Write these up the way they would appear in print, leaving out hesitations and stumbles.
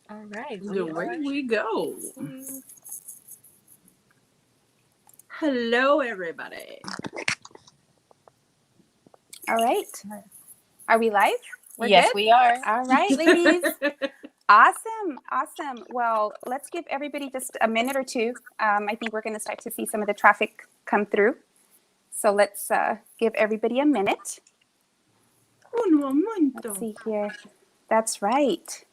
All right. Away we go. Hello, everybody. All right. Are we live? We're yes, good? we are. All right, ladies. Awesome. Well, let's give everybody just a minute or two. I think we're going to start to see some of the traffic come through. So let's give everybody a minute. Un momento. Let's see here. That's right.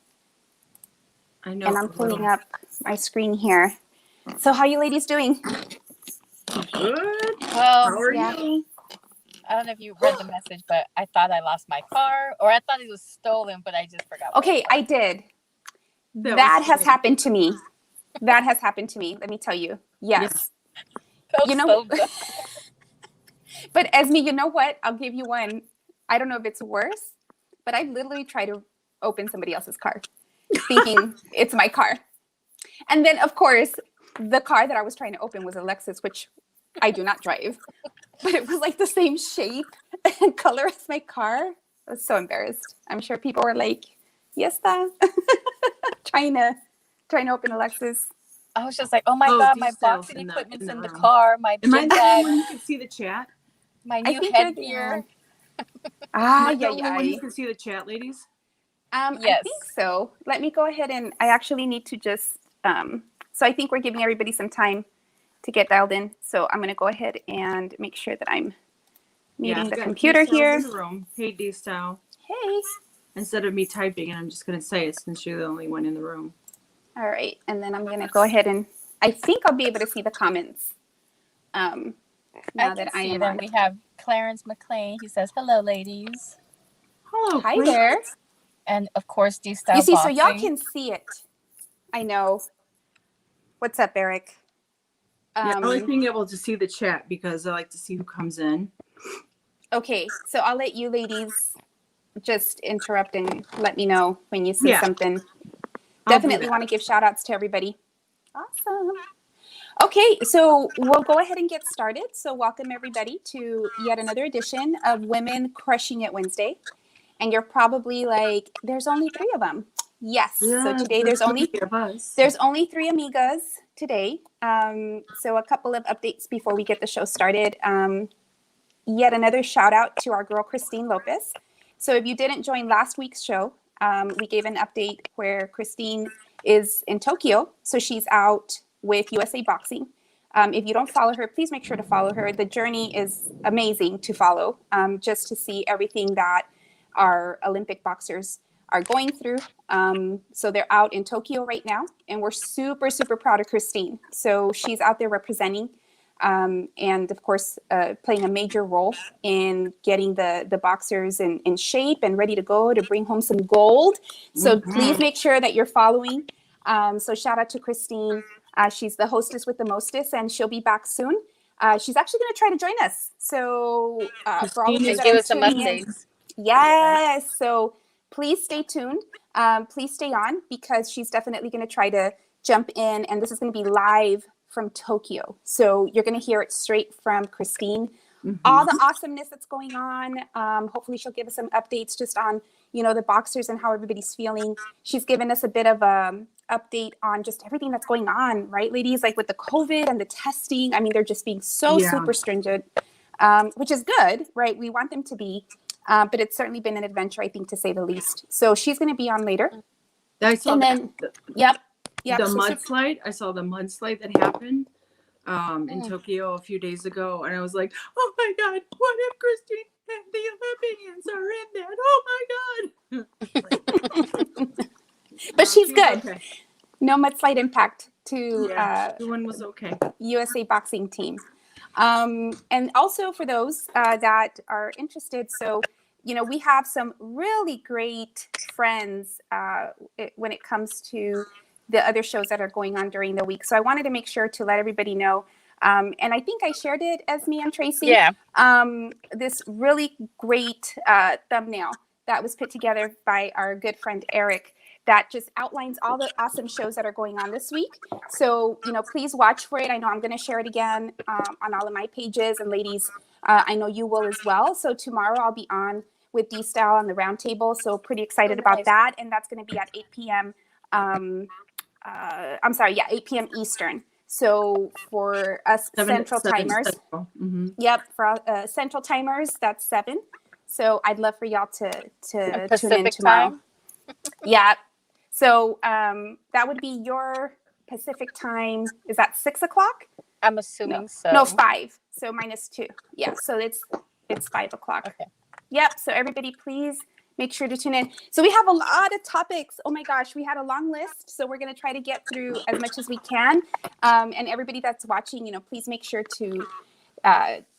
I know. And I'm pulling up my screen here. So how are you ladies doing? Good. Well, How are yeah. you? I don't know if you read the message, but I thought I lost my car, or I thought it was stolen, but I just forgot. Okay, I did. That has happened to me. That has happened to me. Let me tell you. Yes. You know, but Esme, you know what? I'll give you one. I don't know if it's worse, but I literally tried to open somebody else's car thinking it's my car. And then, of course, the car that I was trying to open was a Lexus, which I do not drive. But it was like the same shape and color as my car. I was so embarrassed. I'm sure people were like, yes, trying to open a Lexus. I was just like, oh my God, my boxing equipment's in the car. My Am I gym the bag. only one who can see the chat? My new headgear. Am I the only one who can see the chat, ladies? Yes. I think so. Let me go ahead and I actually need to just, so I think we're giving everybody some time to get dialed in. So I'm going to go ahead and make sure that I'm muting the computer here. In the room. Hey, D-Style. Hey. Instead of me typing it, I'm just going to say it since you're the only one in the room. All right. And then I'm going to go ahead and I think I'll be able to see the comments. Now that I am on. We have Clarence McLean. He says, hello, ladies. Hello. Hi there. And of course, D-Style. You see, so y'all can see it. I know. What's up, Eric? I like being able to see the chat because I like to see who comes in. Okay, so I'll let you ladies just interrupt and let me know when you see something. Definitely want to give shout outs to everybody. Awesome. Okay, so we'll go ahead and get started. So welcome everybody to yet another edition of Women Crushing It Wednesday. And you're probably like, there's only 3 of them. Yes. Yeah, so today there's only 3 amigas today. So a couple of updates before we get the show started. Yet another shout out to our girl, Christine Lopez. So if you didn't join last week's show, we gave an update where Christine is in Tokyo. So she's out with USA Boxing. If you don't follow her, please make sure to follow her. The journey is amazing to follow, just to see everything that our Olympic boxers are going through. So they're out in Tokyo right now, and we're super, super proud of Christine. So she's out there representing, and of course, playing a major role in getting the boxers in shape and ready to go to bring home some gold. So please make sure that you're following. So shout out to Christine. She's the hostess with the mostest, and she'll be back soon. She's actually going to try to join us. So for all of you that give us some updates. Yes. So please stay tuned. Please stay on because she's definitely going to try to jump in. And this is going to be live from Tokyo. So you're going to hear it straight from Christine. All the awesomeness that's going on. Hopefully she'll give us some updates just on, the boxers and how everybody's feeling. She's given us a bit of a update on just everything that's going on, right, ladies? Like with the COVID and the testing. I mean, they're just being so super stringent, which is good, right? We want them to be. But it's certainly been an adventure, I think, to say the least. So she's going to be on later. I saw the mudslide. I saw the mudslide that happened in Tokyo a few days ago, and I was like, "Oh my God! What if Christine and the Olympians are in that? Oh my God!" But she's good. Okay. No mudslide impact to everyone was okay. USA Boxing team. And also for those that are interested, so, we have some really great friends when it comes to the other shows that are going on during the week. So I wanted to make sure to let everybody know. And I think I shared it, Esme and Tracy. Yeah. This really great thumbnail that was put together by our good friend Eric that just outlines all the awesome shows that are going on this week. So, please watch for it. I know I'm going to share it again on all of my pages. And ladies, I know you will as well. So tomorrow I'll be on with D-Style on the roundtable. So pretty excited about that. And that's going to be at 8 p.m. I'm sorry, yeah, 8 p.m. Eastern. So for us Central timers, Mm-hmm. yep, for Central timers, that's 7. So I'd love for y'all to tune in Pacific tomorrow. time? Yeah. So that would be your Pacific time. Is that 6 o'clock? I'm assuming so. No, 5. So -2. Yeah. So it's 5 o'clock. Okay. Yep. So everybody, please make sure to tune in. So we have a lot of topics. Oh my gosh, we had a long list. So we're going to try to get through as much as we can. And everybody that's watching, please make sure to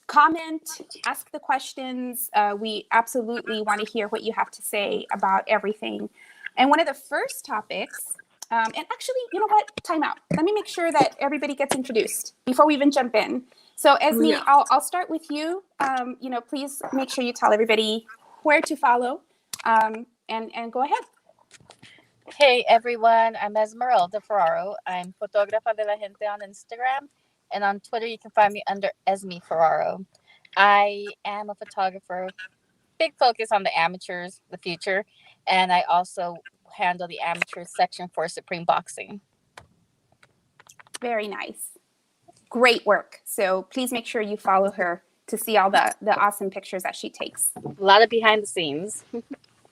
comment, ask the questions. We absolutely want to hear what you have to say about everything. And one of the first topics, and actually, you know what? Time out. Let me make sure that everybody gets introduced before we even jump in. So Esme, Yeah. I'll start with you. Please make sure you tell everybody where to follow. And go ahead. Hey everyone, I'm Esmeralda Ferraro. I'm Fotógrafa de la Gente on Instagram, and on Twitter you can find me under Esme Ferraro. I am a photographer, big focus on the amateurs, the future, and I also handle the amateur section for Supreme Boxing. Very nice. Great work. So please make sure you follow her to see all the awesome pictures that she takes. A lot of behind the scenes.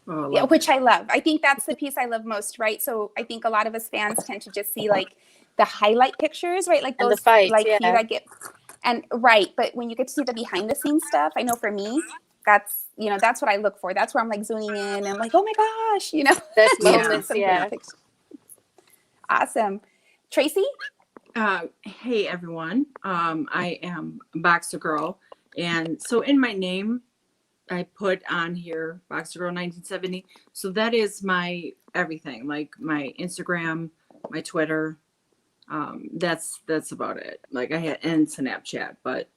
Yeah, which I love. I think that's the piece I love most, right? So I think a lot of us fans tend to just see like the highlight pictures, right? Like those, and the fights, like yeah. that get, and right. But when you get to see the behind the scenes stuff, I know for me, that's what I look for. That's where I'm like zooming in and like, oh my gosh, Best moments, yeah. Awesome. Tracy? Hey everyone. I am Boxer Girl, and so in my name I put on here Boxer Girl 1970. So that is my everything, like my Instagram, my Twitter. That's about it. Like I had and Snapchat, but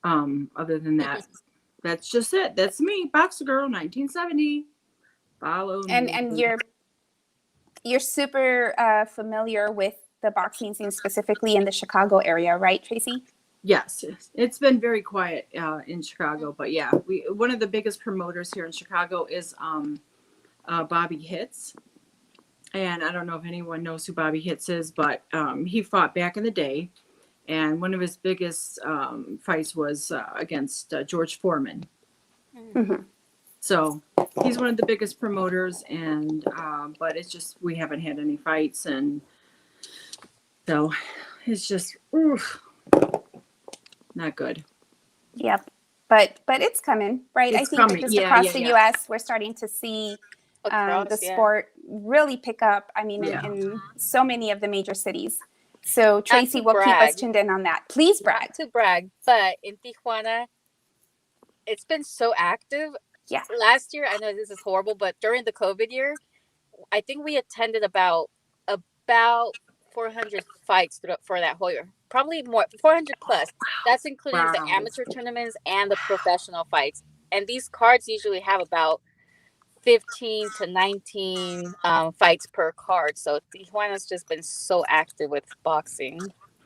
other than that, that's just it. That's me, Boxer Girl 1970. Follow me. And you're super familiar with the boxing scene, specifically in the Chicago area, right, Tracy? Yes, it's been very quiet in Chicago, but yeah, one of the biggest promoters here in Chicago is Bobby Hitz, and I don't know if anyone knows who Bobby Hitz is, but he fought back in the day, and one of his biggest fights was against George Foreman. Mm-hmm. So he's one of the biggest promoters, and but it's just we haven't had any fights, and so it's just not good. Yep. But it's coming, right? It's I think coming. just Yeah, across yeah, the yeah. U.S., we're starting to see the sport really pick up. I mean, in so many of the major cities. So Tracy will keep us tuned in on that. Please brag. Not to brag, but in Tijuana, it's been so active. Yeah. Last year, I know this is horrible, but during the COVID year, I think we attended about 400 fights for that whole year. Probably more, 400 plus. That's including the amateur tournaments and the professional fights. And these cards usually have about 15 to 19 fights per card. So Tijuana's just been so active with boxing.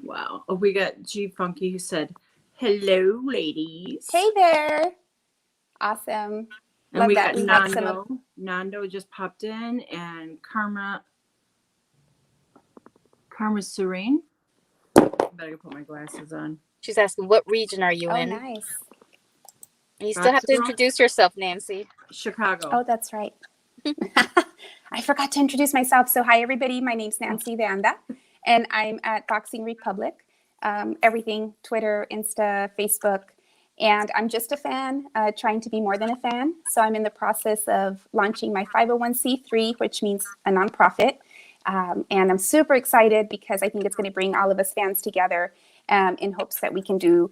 Wow. Oh, we got G Funky who said, "Hello, ladies." Hey there. Awesome. And Love we that. got Nando. Nando just popped in, and Karma Serene. Better put my glasses on. She's asking, what region are you in? Oh, nice. You still have to introduce yourself, Nancy. Chicago. Oh, that's right. I forgot to introduce myself. So hi, everybody. My name's Nancy Vanda, and I'm at Boxing Republic. Everything, Twitter, Insta, Facebook. And I'm just a fan, trying to be more than a fan. So I'm in the process of launching my 501c3, which means a nonprofit. And I'm super excited because I think it's going to bring all of us fans together in hopes that we can do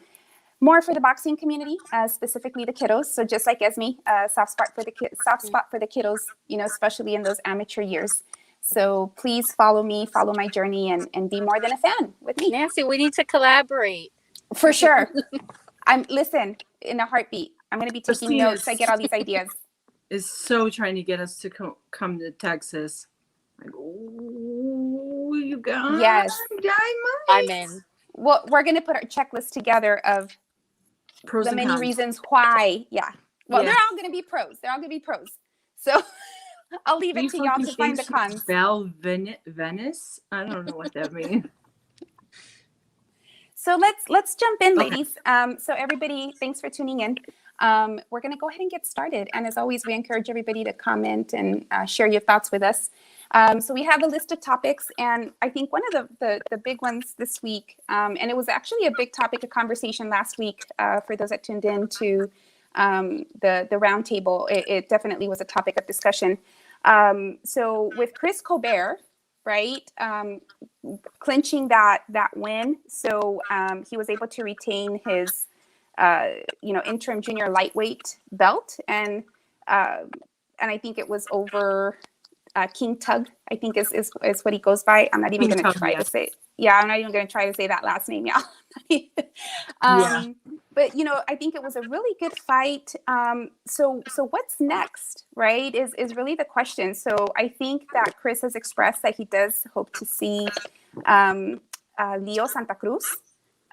more for the boxing community, specifically the kiddos. So just like Esme, soft spot for the kiddos, especially in those amateur years. So please follow me, follow my journey, and be more than a fan with me. Nancy, we need to collaborate. For sure. Listen, in a heartbeat. I'm going to be taking notes. I get all these ideas. Is so trying to get us to come to Texas. Like, oh, you guys. Yes. I'm in. Well, we're going to put our checklist together of pros the and many cons. reasons why. Yeah. Well, Yeah. they're all going to be pros. So I'll leave it to y'all to find the cons. Venice. I don't know what that means. So let's jump in, ladies. So everybody, thanks for tuning in. We're going to go ahead and get started. And as always, we encourage everybody to comment and share your thoughts with us. So we have a list of topics, and I think one of the big ones this week, and it was actually a big topic of conversation last week for those that tuned in to the roundtable. It definitely was a topic of discussion. So with Chris Colbert, right, clinching that win, so he was able to retain his interim junior lightweight belt, and I think it was over King Tug, I think is what he goes by. I'm not even going to try to say. Yeah, I'm not even going to try to say that last name. Yeah. But I think it was a really good fight. So what's next, right? Is really the question. So I think that Chris has expressed that he does hope to see Leo Santa Cruz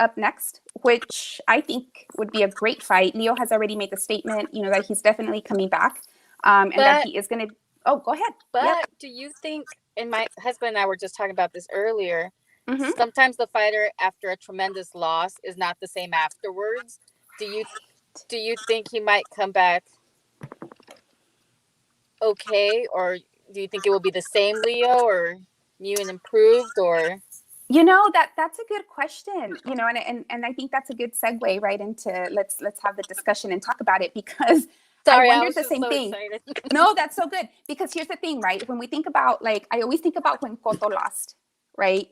up next, which I think would be a great fight. Leo has already made the statement, that he's definitely coming back, and that he is going to. Oh, go ahead. But do you think, and my husband and I were just talking about this earlier, Mm-hmm. sometimes the fighter after a tremendous loss is not the same afterwards. Do you think he might come back okay, or do you think it will be the same Leo, or new and improved, or? That's a good question, and I think that's a good segue right into let's have the discussion and talk about it, because Sorry, I wondered the same thing. Excited. No, that's so good, because here's the thing, right? When we think about, I always think about when Cotto lost, right?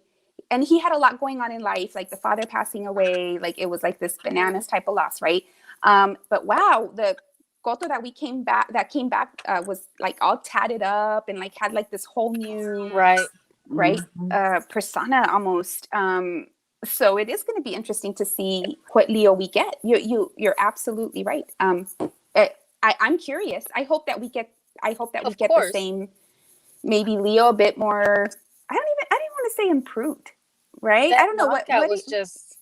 And he had a lot going on in life, like the father passing away, it was like this bananas type of loss, right? But wow, the Cotto that came back was all tatted up and had this whole new right persona almost. So it is going to be interesting to see what Leo we get. You're absolutely right. I'm curious. I hope that we get the same, maybe Leo a bit more. I didn't want to say improved, right? That I don't know what was just.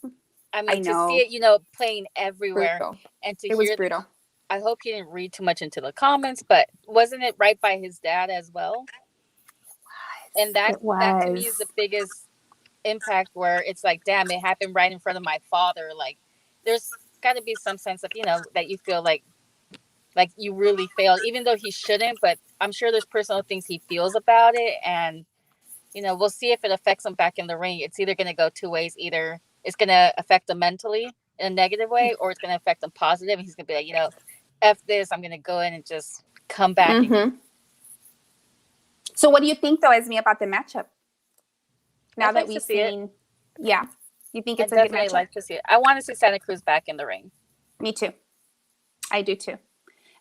I mean, to see it, playing everywhere, brutal. And to it was brutal. I hope he didn't read too much into the comments, but wasn't it right by his dad as well? And that to me is the biggest impact, where it's damn, it happened right in front of my father. There's got to be some sense of, that you feel like you really failed, even though he shouldn't. But I'm sure there's personal things he feels about it. And, we'll see if it affects him back in the ring. It's either going to go two ways. Either it's going to affect him mentally in a negative way, or it's going to affect him positive. And he's going to be like, F this, I'm going to go in and just come back. Mm-hmm. So what do you think, though, Esme, about the matchup? Now that we've seen, you think it's a good matchup? I'd like to see it. I want to see Santa Cruz back in the ring. Me too. I do too.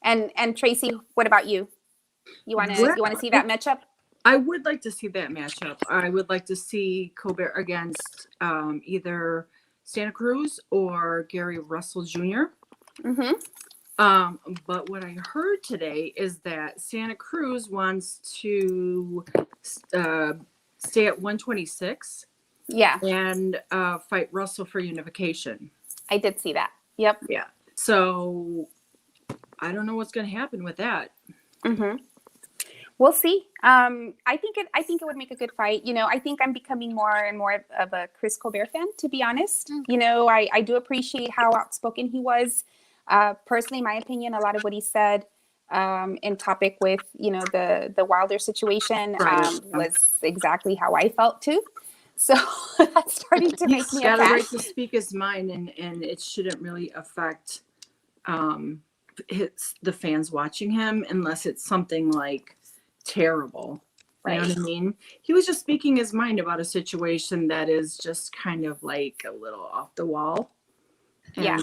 And Tracy, what about you? You want to see that matchup? I would like to see that matchup. I would like to see Colbert against either Santa Cruz or Gary Russell Jr. Mm-hmm. But what I heard today is that Santa Cruz wants to stay at 126. Yeah. And fight Russell for unification. I did see that. Yep. Yeah. So I don't know what's going to happen with that. Mm-hmm. We'll see. I think it would make a good fight. I think I'm becoming more and more of a Chris Colbert fan, to be honest. Mm-hmm. I do appreciate how outspoken he was. Personally, in my opinion, a lot of what he said in topic with, the Wilder situation was exactly how I felt too. So that's starting to make me a fan. He's got a right to speak his mind, and it shouldn't really affect the fans watching him unless it's something terrible. Right. You know what I mean? He was just speaking his mind about a situation that is just kind of a little off the wall. Yeah.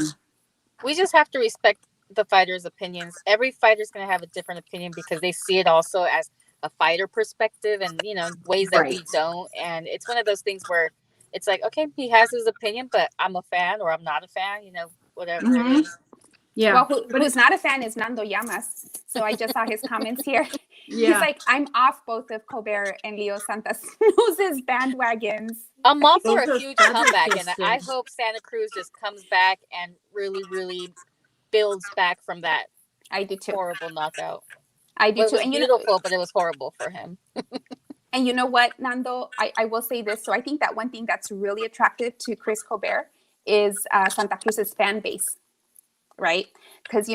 We just have to respect the fighters' opinions. Every fighter's going to have a different opinion because they see it also as a fighter perspective and, ways that we don't. And it's one of those things where it's okay, he has his opinion, but I'm a fan or I'm not a fan, whatever it is. Yeah. Well, who's not a fan is Nando Llamas. So I just saw his comments here. Yeah. He's I'm off both of Colbert and Leo Santa Cruz's bandwagons. I'm all for a huge comeback, and I hope Santa Cruz just comes back and really, really builds back from that. I do too. Horrible knockout. I do Well, it too. was beautiful, but it was horrible for him. And you know what, Nando? I will say this. So I think that one thing that's really attractive to Chris Colbert is Santa Cruz's fan base, right? Because,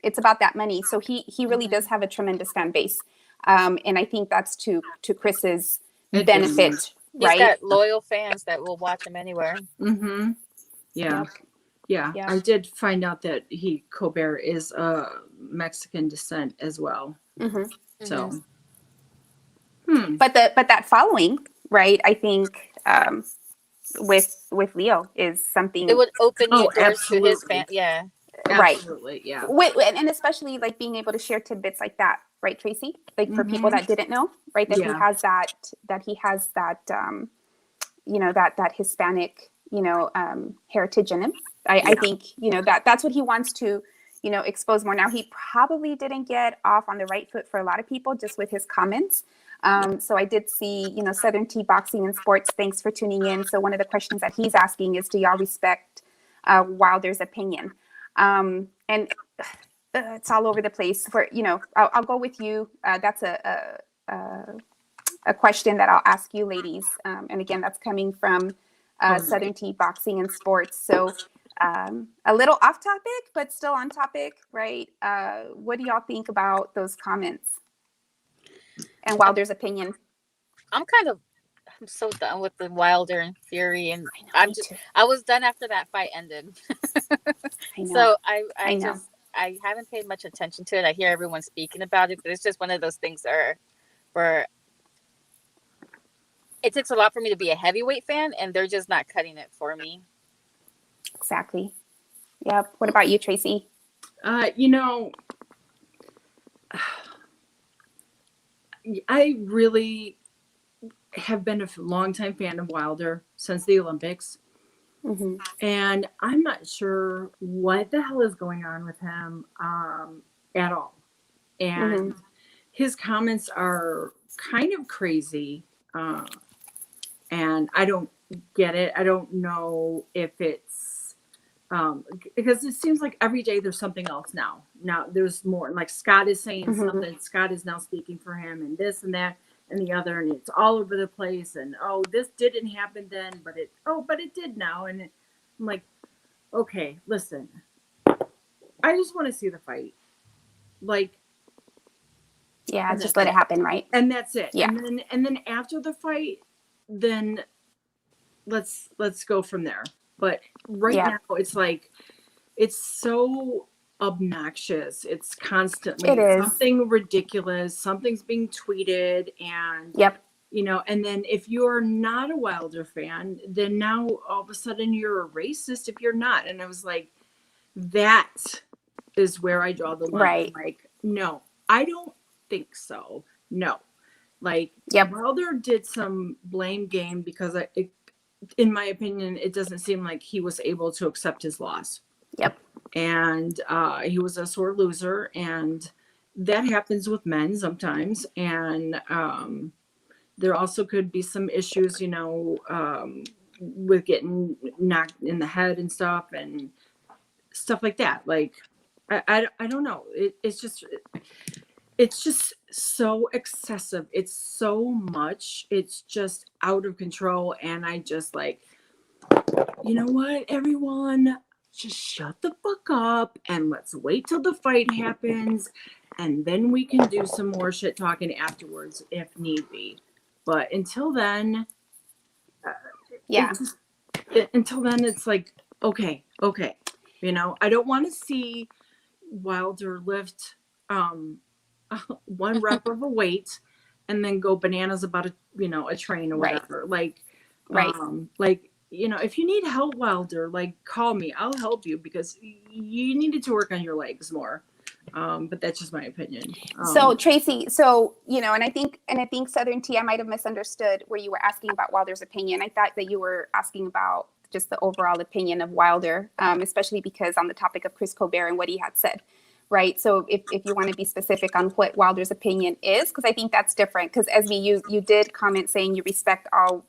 it's about that money. So he really does have a tremendous fan base. And I think that's to Chris's benefit, He's right? got loyal fans that will watch him anywhere. Mm-hmm. Yeah. Yep. Yeah. Yep. I did find out that Colbert is Mexican descent as well. Mm-hmm. So. But that following, right? I think with Leo is something. It would open new doors absolutely. to his fan. Yeah. Right. Yeah. And especially like being able to share tidbits like that, right, Tracy? Like for people that didn't know, right? That he has that that Hispanic, heritage in him. I think, that's what he wants to, expose more. Now, he probably didn't get off on the right foot for a lot of people just with his comments. So I did see, Southern T Boxing and Sports. Thanks for tuning in. So one of the questions that he's asking is, do y'all respect Wilder's opinion? And it's all over the place. For I'll go with you. That's a question that I'll ask you, ladies. And again, that's coming from Southern T Boxing and Sports. So a little off topic, but still on topic, right? What do y'all think about those comments and Wilder's opinion? I'm so done with the Wilder and Fury, and I was done after that fight ended. So I haven't paid much attention to it. I hear everyone speaking about it, but it's just one of those things where it takes a lot for me to be a heavyweight fan, and they're just not cutting it for me. Exactly. Yep. What about you, Tracy? I really have been a longtime fan of Wilder since the Olympics. Mm-hmm. And I'm not sure what the hell is going on with him at all. And his comments are kind of crazy. And I don't get it. I don't know if it's because it seems like every day there's something else now. Now there's more. Like Scott is saying something. Scott is now speaking for him, and this and that and the other, and it's all over the place. And this didn't happen then, but it did now. And I'm like, okay, listen, I just want to see the fight. Like, yeah, just let it happen, right? And that's it. Yeah. And then after the fight, then let's go from there. But now it's like, it's so obnoxious. It's constantly something ridiculous. Something's being tweeted, and and then if you're not a Wilder fan, then now all of a sudden you're a racist if you're not. And I was like, that is where I draw the line. Right. Like, no, I don't think so. No. Like, Wilder did some blame game because in my opinion, it doesn't seem like he was able to accept his loss. Yep. And he was a sore loser, and that happens with men sometimes. And there also could be some issues, with getting knocked in the head and stuff like that. Like, I don't know. It's just so excessive. It's so much. It's just out of control. And I just like, you know what, everyone, just shut the fuck up and let's wait till the fight happens. And then we can do some more shit talking afterwards if need be. But until then, it's like, okay. I don't want to see Wilder lift one rep of a weight and then go bananas about a train or whatever. Like, if you need help, Wilder, like, call me. I'll help you because you needed to work on your legs more. But that's just my opinion. So Tracy, and I think Southern T, I might have misunderstood where you were asking about Wilder's opinion. I thought that you were asking about just the overall opinion of Wilder, especially because on the topic of Chris Colbert and what he had said. Right. So if you want to be specific on what Wilder's opinion is, because I think that's different. Because Esme, you did comment saying you respect all,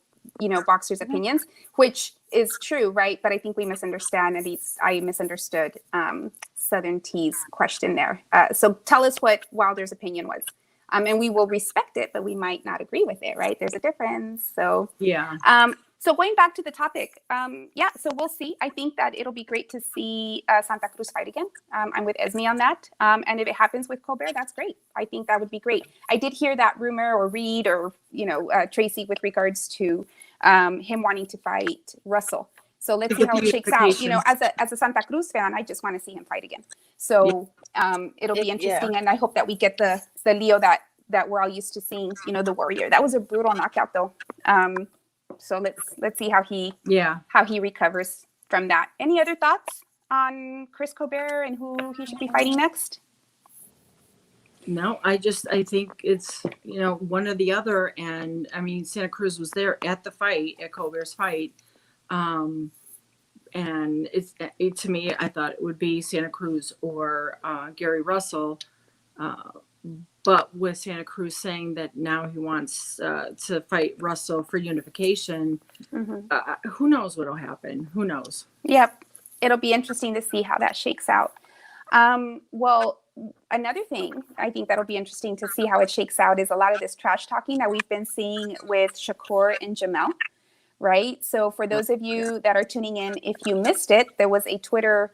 boxers' opinions, which is true. Right. But I think we misunderstand. At least I misunderstood Southern Tea's question there. So tell us what Wilder's opinion was. And we will respect it, but we might not agree with it, right? There's a difference. So Yeah. So going back to the topic, so we'll see. I think that it'll be great to see Santa Cruz fight again. I'm with Esme on that. And if it happens with Colbert, that's great. I think that would be great. I did hear that rumor or read or, Tracy, with regards to him wanting to fight Russell. So let's see how it shakes out. As a Santa Cruz fan, I just want to see him fight again. So it'll be interesting. And I hope that we get the Leo that we're all used to seeing, the Warrior. That was a brutal knockout, though. So let's see how he recovers from that. Any other thoughts on Chris Colbert and who he should be fighting next? No, I think it's one or the other. And I mean, Santa Cruz was there at the fight, at Colbert's fight, and to me, I thought it would be Santa Cruz or Gary Russell. But with Santa Cruz saying that now he wants to fight Russell for unification, who knows what'll happen? Who knows? Yep. It'll be interesting to see how that shakes out. Well, another thing I think that'll be interesting to see how it shakes out is a lot of this trash talking that we've been seeing with Shakur and Jamel, right? So for those of you that are tuning in, if you missed it, there was a Twitter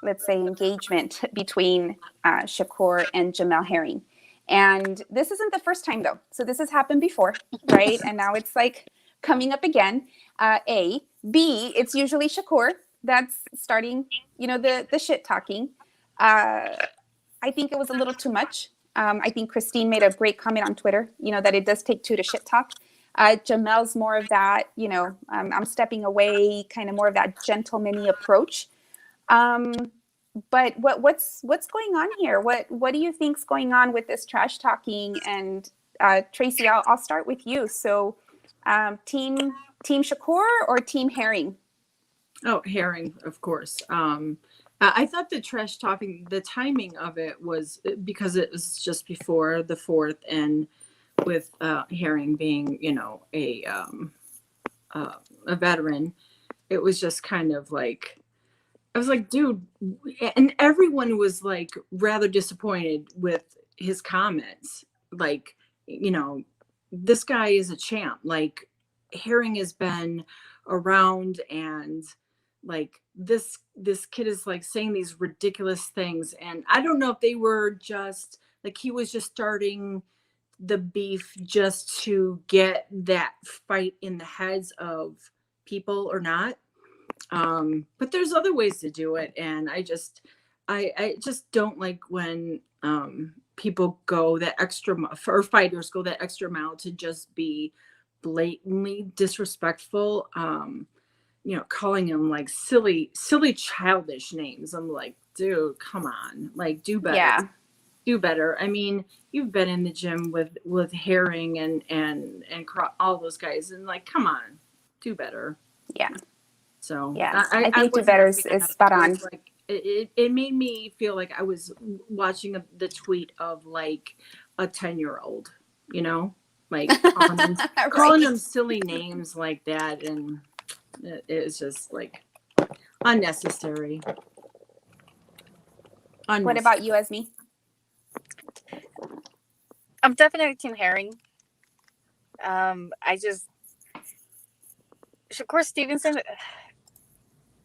let's say engagement between Shakur and Jamel Herring. And this isn't the first time though. So this has happened before, right? And now it's like coming up again. A. B, it's usually Shakur that's starting, the shit talking. I think it was a little too much. I think Christine made a great comment on Twitter, that it does take two to shit talk. Jamel's more of that, I'm stepping away, kind of more of that gentleman-y approach. But what's going on here? What do you think's going on with this trash talking? And Tracy, I'll start with you. So, team Shakur or team Herring? Oh, Herring, of course. I thought the trash talking, the timing of it was because it was just before the 4th, and with Herring being, a veteran, it was just kind of like. I was like, dude, and everyone was like rather disappointed with his comments. Like, this guy is a champ. Like, Herring has been around, and like this kid is like saying these ridiculous things. And I don't know if they were just like he was just starting the beef just to get that fight in the heads of people or not. But there's other ways to do it, and I just don't like when people go that extra or fighters go that extra mile to just be blatantly disrespectful. Calling them like silly childish names. I'm like, dude, come on, like do better. Yeah. Do better. I mean, you've been in the gym with Herring and all those guys, and like, come on, do better. Yeah. So yeah, I think do better is spot on. Like, it made me feel like I was watching the tweet of like a 10-year-old, like calling them silly names like that, and it was just like unnecessary. What about you, Esme? I'm definitely team Herring. Shakur Stevenson,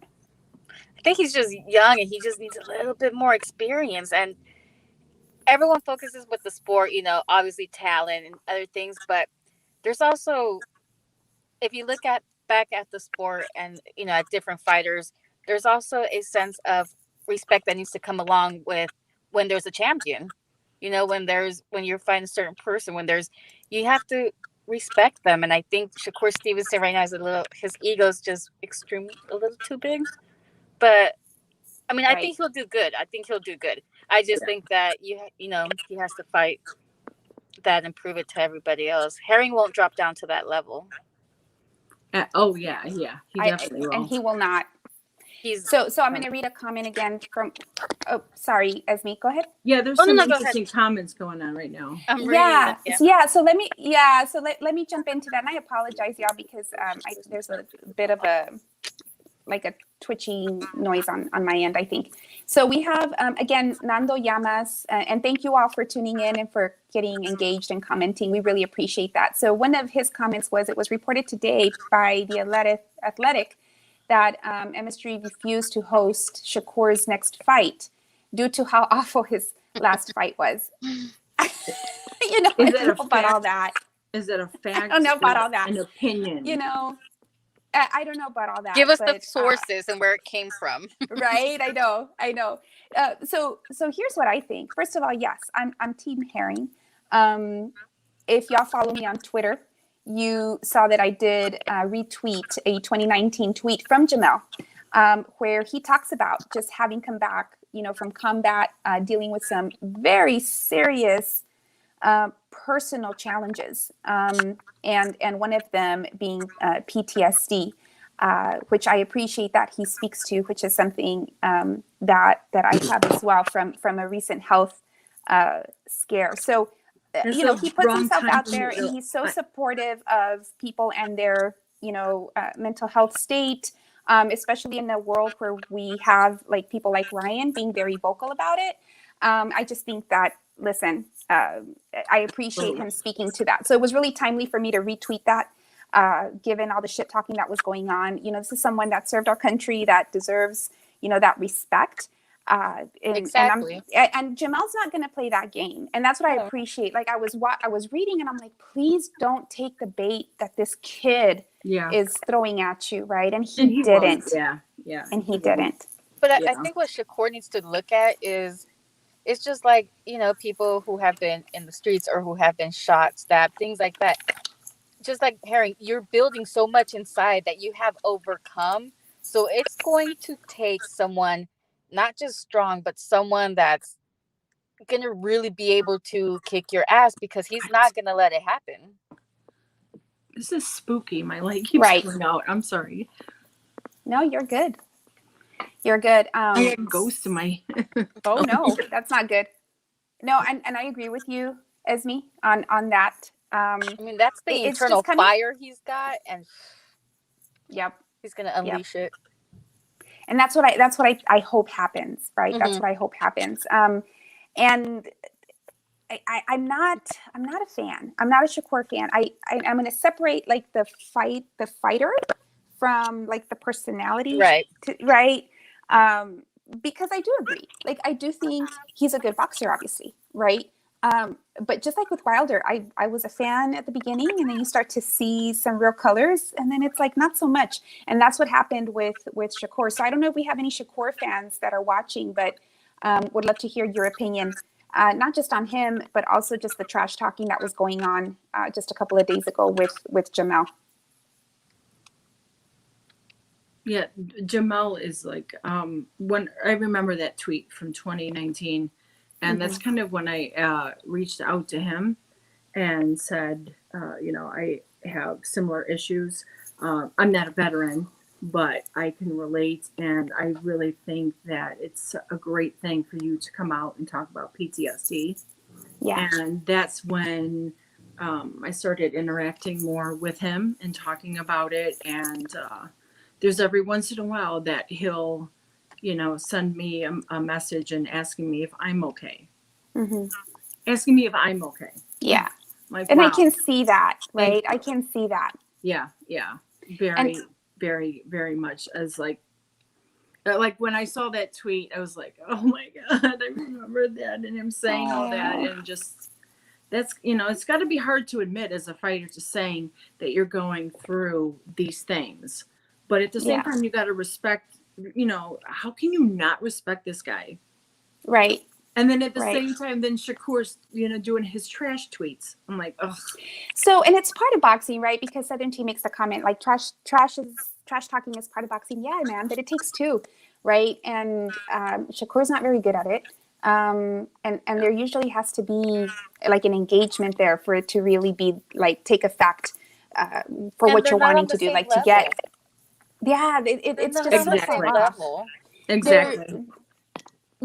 I think he's just young and he just needs a little bit more experience. And everyone focuses with the sport, obviously talent and other things. But there's also, if you look back at the sport and, at different fighters, there's also a sense of respect that needs to come along with when there's a champion. When you're fighting a certain person, you have to respect them. And I think Shakur Stevenson right now is his ego's just a little too big. But I mean, I think he'll do good. I just think that he has to fight that and prove it to everybody else. Herring won't drop down to that level. Oh yeah, he definitely will. And he will not. So I'm going to read a comment again from. Oh, sorry, Esme, go ahead. Yeah, there's some interesting comments going on right now. Yeah. So let me jump into that, and I apologize, y'all, because there's a bit of a twitching noise on my end, I think. So we have, again, Nando Llamas, and thank you all for tuning in and for getting engaged and commenting. We really appreciate that. So one of his comments was, it was reported today by the Athletic that MSG refused to host Shakur's next fight due to how awful his last fight was. You know, I don't know about all that. Is it a fact? I don't know about all that. An opinion? You know, I don't know about all that. Give us the sources and where it came from. Right? I know. So here's what I think. First of all, yes, I'm Team Herring. If y'all follow me on Twitter, you saw that I did retweet a 2019 tweet from Jamel, where he talks about just having come back, you know, from combat, dealing with some very serious personal challenges, and one of them being PTSD, which I appreciate that he speaks to, which is something that I have as well from a recent health scare. So, you know, he puts himself out there, and he's so supportive of people and their, you know, mental health state, especially in a world where we have like people like Ryan being very vocal about it. I just think that, listen, I appreciate him speaking to that. So it was really timely for me to retweet that, given all the shit talking that was going on. You know, this is someone that served our country, that deserves, you know, that respect. Exactly. And Jamel's not going to play that game. And that's what I appreciate. Like I was reading and I'm like, please don't take the bait that this kid is throwing at you. Right. And he didn't. Yeah. And he didn't. But I think what Shakur needs to look at is, it's just like, you know, people who have been in the streets or who have been shot, stabbed, things like that. Just like Herring, you're building so much inside that you have overcome. So it's going to take someone not just strong, but someone that's going to really be able to kick your ass, because he's not going to let it happen. This is spooky. My light keeps going out. I'm sorry. No, you're good. You're good. I got ghosts in my... Oh, no, that's not good. No, and I agree with you, Esme, on that. I mean, that's the internal fire he's got, and he's going to unleash it. And that's what I hope happens, right? That's what I hope happens. And I'm not a fan. I'm not a Shakur fan. I'm going to separate like the fighter from like the personality, right? Because I do agree. Like I do think he's a good boxer, obviously, right? But just like with Wilder, I was a fan at the beginning, and then you start to see some real colors, and then it's like not so much. And that's what happened with Shakur. So I don't know if we have any Shakur fans that are watching, but would love to hear your opinion, not just on him, but also just the trash talking that was going on just a couple of days ago with Jamel. Yeah, Jamel is like, when I remember that tweet from 2019, and that's kind of when I reached out to him and said, you know, I have similar issues. I'm not a veteran, but I can relate, and I really think that it's a great thing for you to come out and talk about PTSD. Yeah. And that's when I started interacting more with him and talking about it, and there's every once in a while that he'll, you know, send me a message and asking me if I'm okay. Asking me if I'm okay. Yeah. Like, and wow. I can see that, right? I can see that. Yeah. Very, very, very much as like when I saw that tweet, I was like, oh my God, I remember that, and him saying all that, and just, that's, you know, it's got to be hard to admit as a fighter, to saying that you're going through these things. But at the same time, you got to respect, you know, how can you not respect this guy? Right. And then at the same time, then Shakur's, you know, doing his trash tweets. I'm like, ugh. So, and it's part of boxing, right? Because Southern T makes the comment, like trash talking is part of boxing. Yeah, man, but it takes two, right? And Shakur's not very good at it. And there usually has to be like an engagement there for it to really be like take effect for what you're wanting to do, like level. To get. Yeah, it's just exactly. Level. Exactly.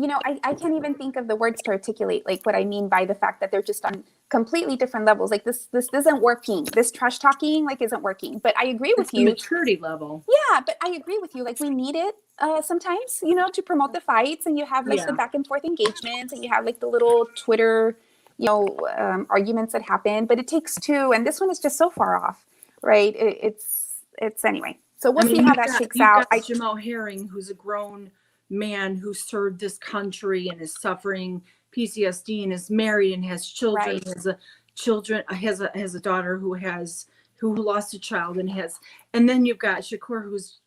I can't even think of the words to articulate like what I mean by the fact that they're just on completely different levels. Like this isn't working. This trash talking like isn't working. But I agree with you. Maturity level. Yeah, but I agree with you. Like we need it sometimes, to promote the fights, and you have like the back and forth engagements, and you have like the little Twitter, arguments that happen. But it takes two, and this one is just so far off, right? It's anyway. So we'll see how that shakes out. Jamel Herring, who's a grown man who served this country and is suffering PTSD and is married and has children, has a daughter who lost a child and then you've got Shakur, who's,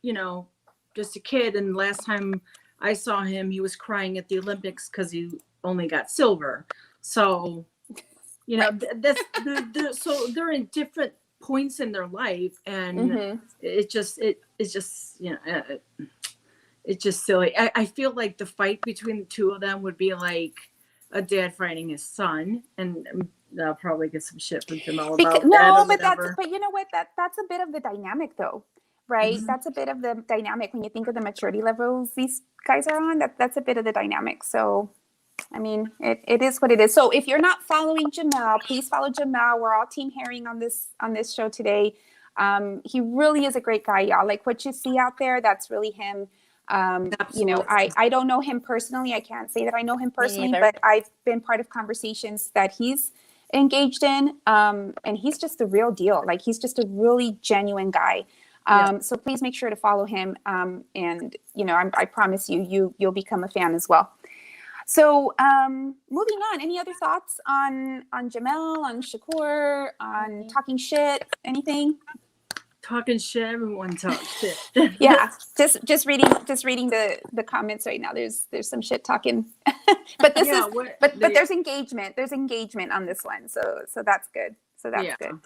just a kid. And last time I saw him, he was crying at the Olympics because he only got silver. So, so they're in different points in their life, and it's just silly. I feel like the fight between the two of them would be like a dad fighting his son, and I'll probably get some shit from Jamel about that. But you know what? That's a bit of the dynamic, though, right? Mm-hmm. That's a bit of the dynamic when you think of the maturity levels these guys are on. That's a bit of the dynamic. So, I mean, it is what it is. So if you're not following Jamel, please follow Jamel. We're all Team Herring on this show today. He really is a great guy, y'all. Like what you see out there, that's really him. I don't know him personally. I can't say that I know him personally, but I've been part of conversations that he's engaged in. And he's just the real deal. Like he's just a really genuine guy. So please make sure to follow him. And I promise you'll become a fan as well. So moving on, any other thoughts on Jamel, on Shakur, on talking shit, anything? Talking shit, everyone talks shit. Yeah, just reading the comments right now. There's some shit talking, but there's engagement. There's engagement on this one, so that's good. Good.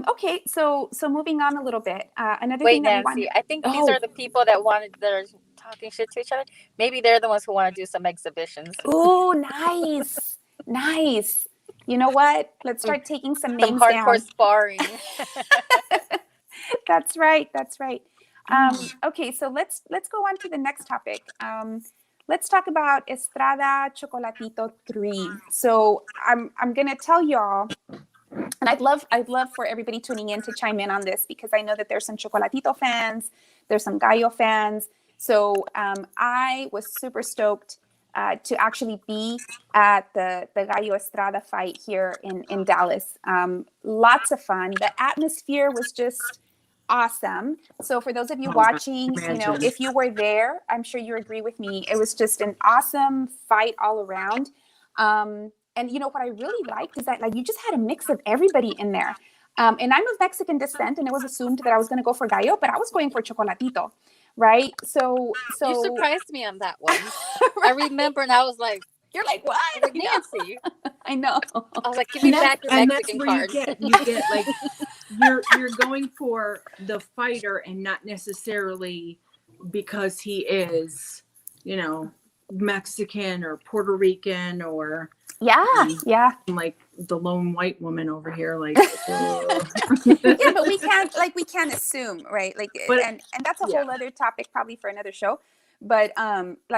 Okay, so moving on a little bit. Another thing that Nancy, I think these are the people that are talking shit to each other. Maybe they're the ones who want to do some exhibitions. Oh, nice. You know what? Let's start taking some names down. Hardcore sparring. That's right. Okay, so let's go on to the next topic. Let's talk about Estrada-Chocolatito 3. So I'm gonna tell y'all, and I'd love for everybody tuning in to chime in on this, because I know that there's some Chocolatito fans, there's some Gallo fans. So I was super stoked to actually be at the Gallo Estrada fight here in Dallas. Lots of fun. The atmosphere was just awesome. So for those of you watching, if you were there, I'm sure you agree with me. It was just an awesome fight all around. And what I really liked is that you just had a mix of everybody in there. And I'm of Mexican descent, and it was assumed that I was going to go for Gallo, but I was going for Chocolatito. Right. So you surprised me on that one. Right? I remember, and I was like, "You're like what, like, Nancy?" I know. I was like, "Give me back your Mexican card." You get like you're going for the fighter, and not necessarily because he is, Mexican or Puerto Rican or like the lone white woman over here, like yeah, but we can't assume, right? And that's a whole other topic probably for another show. But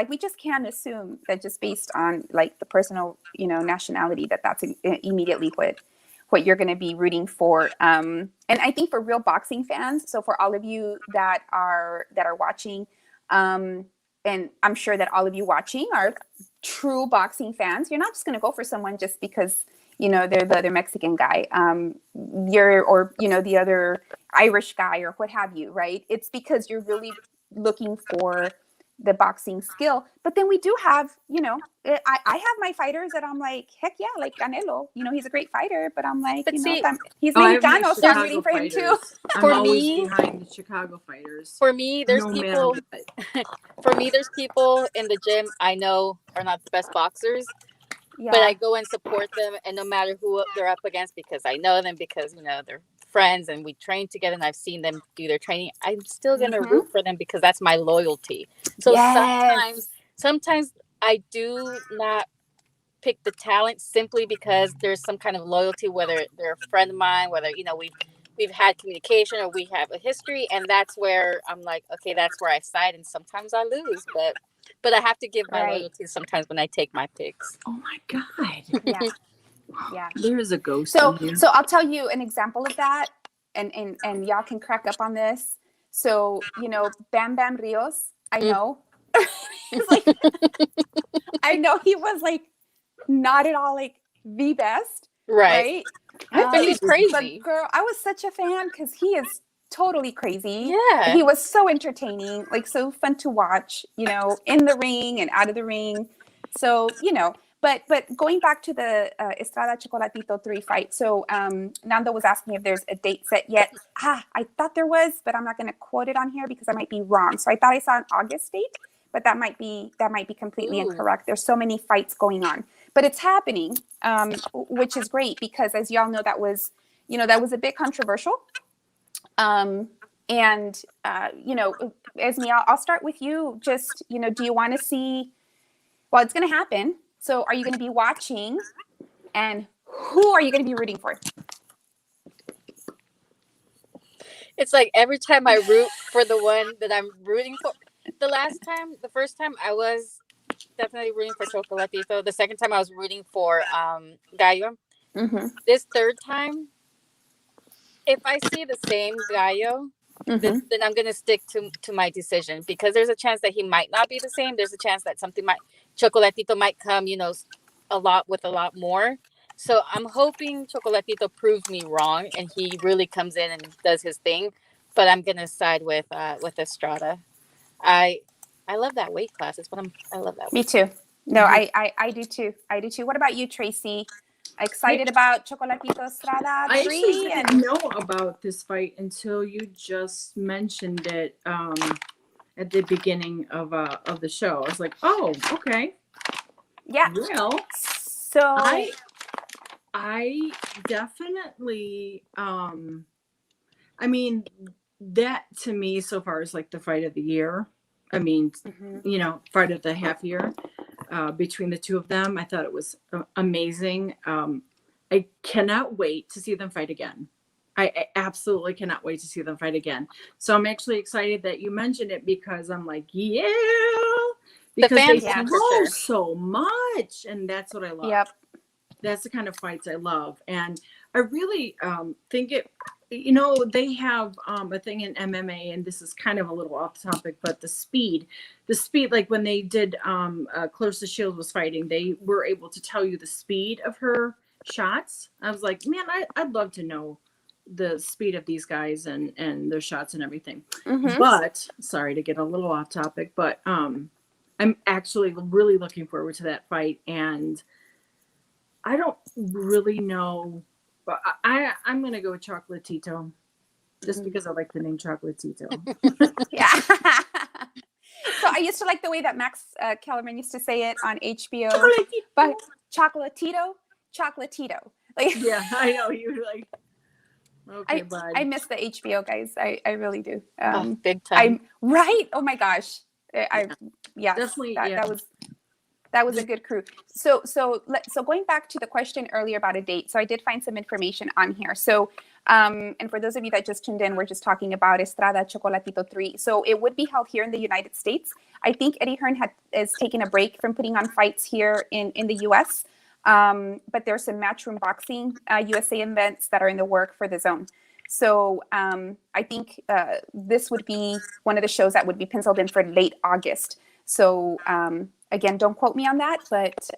we just can't assume that just based on the personal nationality that's immediately what you're going to be rooting for. And I think for real boxing fans, so for all of you that are watching, and I'm sure that all of you watching are true boxing fans. You're not just going to go for someone just because, they're the other Mexican guy, the other Irish guy or what have you, right? It's because you're really looking for the boxing skill. But then we do have, I have my fighters that I'm like, heck yeah, like Canelo, he's a great fighter, but I'm like, he's Mexicano, so I'm rooting for him too. For me, behind the Chicago fighters. For me, there's people. For me, there's people in the gym I know are not the best boxers, but I go and support them, and no matter who they're up against, because I know them, because they're friends and we train together, and I've seen them do their training, I'm still gonna root for them because that's my loyalty. So sometimes I do not pick the talent simply because there's some kind of loyalty, whether they're a friend of mine, whether we've had communication or we have a history, and that's where I'm like, okay, that's where I side, and sometimes I lose, but But I have to give my Right. loyalty sometimes when I take my picks. Oh my God. Yeah. Yeah. There is a ghost So in here. so I'll tell you an example of that, and y'all can crack up on this. So, you know, Bam Bam Rios, I know. It's like I know he was like not at all like the best, Right. right? But he was But crazy. girl, I was such a fan because he is totally crazy. Yeah. He was so entertaining, like so fun to watch, you know, in the ring and out of the ring. So, you know, but going back to the Estrada-Chocolatito 3 fight. So Nando was asking if there's a date set yet. I thought there was, but I'm not going to quote it on here because I might be wrong. So I thought I saw an August date, but that might be completely Ooh. incorrect. There's so many fights going on, but it's happening, which is great because, as y'all know, that was a bit controversial. And you know, Esme, I'll start with you. Just, you know, do you want to see? Well, it's going to happen. So, are you going to be watching? And who are you going to be rooting for? It's like every time I root for the one that I'm rooting for. The first time I was definitely rooting for Chocolatito. The second time I was rooting for Gallo. Mm-hmm. This third time, if I see the same Gallo, Mm-hmm. then I'm gonna stick to my decision, because there's a chance that he might not be the same. There's a chance that Chocolatito might come, you know, a lot more. So I'm hoping Chocolatito proves me wrong and he really comes in and does his thing. But I'm gonna side with Estrada. I love that weight class. I love that. Me too. No, I do too. I do too. What about you, Tracy? Excited about Chocolatito Estrada I 3? actually didn't know about this fight until you just mentioned it at the beginning of the show. I was like, oh, okay. Yeah. Well, So I definitely I mean, that to me so far is like the fight of the year. I mean, you know, fight of the half year between the two of them. I thought it was amazing. I cannot wait to see them fight again. I absolutely cannot wait to see them fight again. So I'm actually excited that you mentioned it, because I'm like, yeah, because fans they want, throw for sure. so much, and that's what I love. Yep. That's the kind of fights I love, and I really think it. You know, they have a thing in MMA, and this is kind of a little off topic, but the speed, like when they did Clarissa Shields was fighting, they were able to tell you the speed of her shots. I was like, man, I'd love to know the speed of these guys and their shots and everything. Mm-hmm. But sorry to get a little off topic, but I'm actually really looking forward to that fight, and I don't really know. But I'm going to go with Chocolatito, just because I like the name Chocolatito. Yeah. So I used to like the way that Max Kellerman used to say it on HBO. But Chocolatito. Like, yeah, I know. You like, okay, bud. I miss the HBO guys. I really do. Big time. Right. Oh my gosh. Yeah. Definitely. That was a good crew. So going back to the question earlier about a date. So I did find some information on here. So, and for those of you that just tuned in, we're just talking about Estrada-Chocolatito 3. So it would be held here in the United States. I think Eddie Hearn is taking a break from putting on fights here in the US. But there's some Matchroom Boxing USA events that are in the work for the zone. So I think this would be one of the shows that would be penciled in for late August. So again, don't quote me on that, but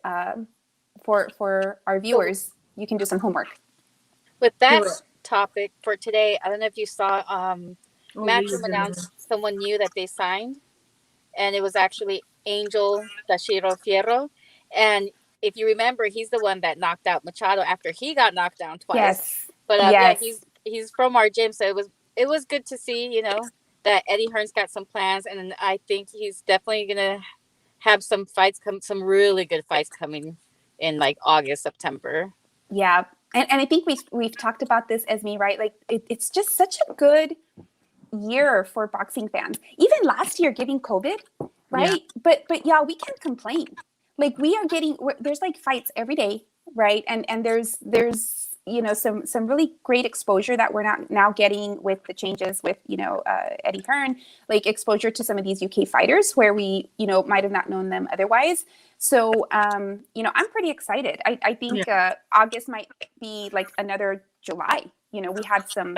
for our viewers, you can do some homework. With that topic for today, I don't know if you saw Matchroom announced someone new that they signed, and it was actually Angel Dashiro Fierro. And if you remember, he's the one that knocked out Machado after he got knocked down twice. Yes. But yes. yeah, he's from our gym, so it was good to see, you know, that Eddie Hearn's got some plans, and I think he's definitely gonna have some really good fights coming in like August, September. Yeah, and I think we've talked about this, Esme, right? Like it's just such a good year for boxing fans. Even last year, giving COVID, right? Yeah. But yeah, we can't complain. Like we are there's like fights every day, right? And there's some really great exposure that we're now getting with the changes with, Eddie Hearn, like exposure to some of these UK fighters where we, might have not known them otherwise. So, I'm pretty excited. I think August might be like another July. We had some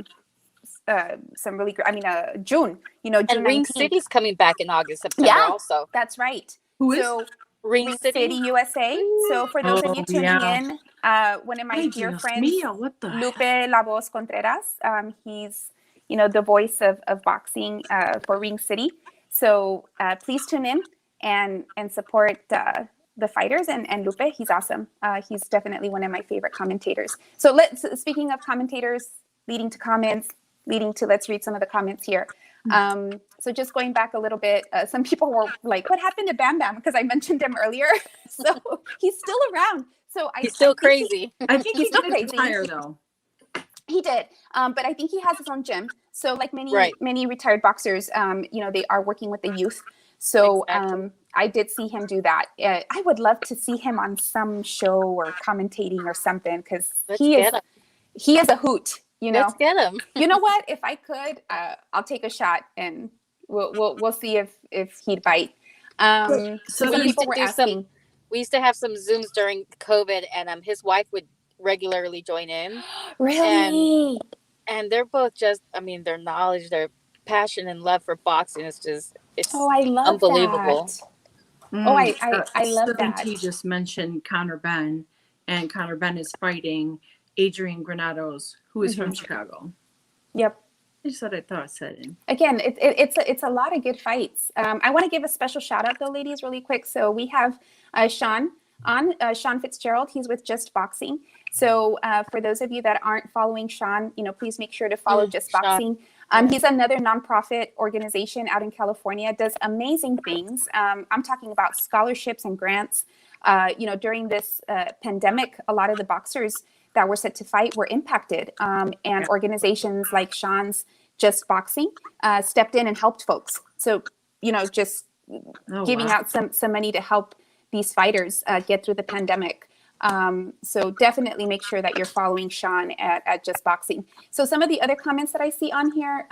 really great, June, June And Ring 19th. City's coming back in August, September also. That's right. Who is? So, Ring City, USA. So for those of you tuning in, one of my dear friends, Lupe La Voz Contreras, he's, the voice of boxing for Ring City. So please tune in and support the fighters and Lupe. He's awesome. He's definitely one of my favorite commentators. So speaking of commentators, leading to let's read some of the comments here. So just going back a little bit, some people were like, what happened to Bam Bam? Because I mentioned him earlier. So he's still around. So he's still crazy. I think he's still crazy. Retire, though. He did. But I think he has his own gym. So like many retired boxers, they are working with the youth. So I did see him do that. I would love to see him on some show or commentating or something, because he is a hoot. Let's get him. You know what? If I could, I'll take a shot and we'll see if he'd bite. So some people were asking. We used to have some Zooms during COVID, and his wife would regularly join in. Really? And they're both just, their knowledge, their passion and love for boxing is just, I love unbelievable. That. I love that. He just mentioned Conor Benn, and Conor Benn is fighting Adrian Granados, who is from Chicago. Yep. I just thought I said it. Again, it's a lot of good fights. I want to give a special shout out though, ladies, really quick. So we have Sean Fitzgerald. He's with Just Boxing. So for those of you that aren't following Sean, please make sure to follow Just Boxing. He's another nonprofit organization out in California, does amazing things. I'm talking about scholarships and grants. During this pandemic, a lot of the boxers that were set to fight were impacted. And organizations like Sean's Just Boxing stepped in and helped folks. So, just giving out some money to help these fighters get through the pandemic. So definitely make sure that you're following Sean at Just Boxing. So some of the other comments that I see on here,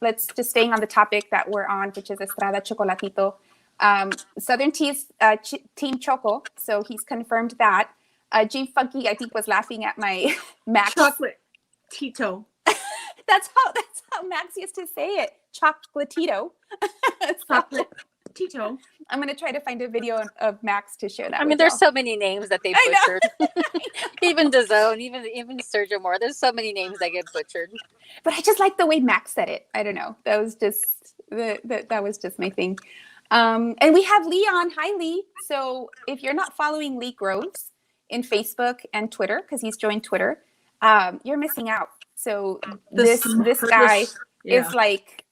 let's just staying on the topic that we're on, which is Estrada-Chocolatito. Southern Tea's Team Choco. So he's confirmed that. G Funky, I think, was laughing at my Max. Chocolate Tito. That's how Max used to say it. Chocolatito. Chocolate Tito. I'm going to try to find a video of Max to share that. There's so many names that they butchered. Even DAZN, even Sergio Moore. There's so many names that get butchered. But I just like the way Max said it. I don't know. That was just that was just my thing. And we have Leon. Hi, Lee. So if you're not following Lee Groves in Facebook and Twitter, because he's joined Twitter, you're missing out. So this guy is like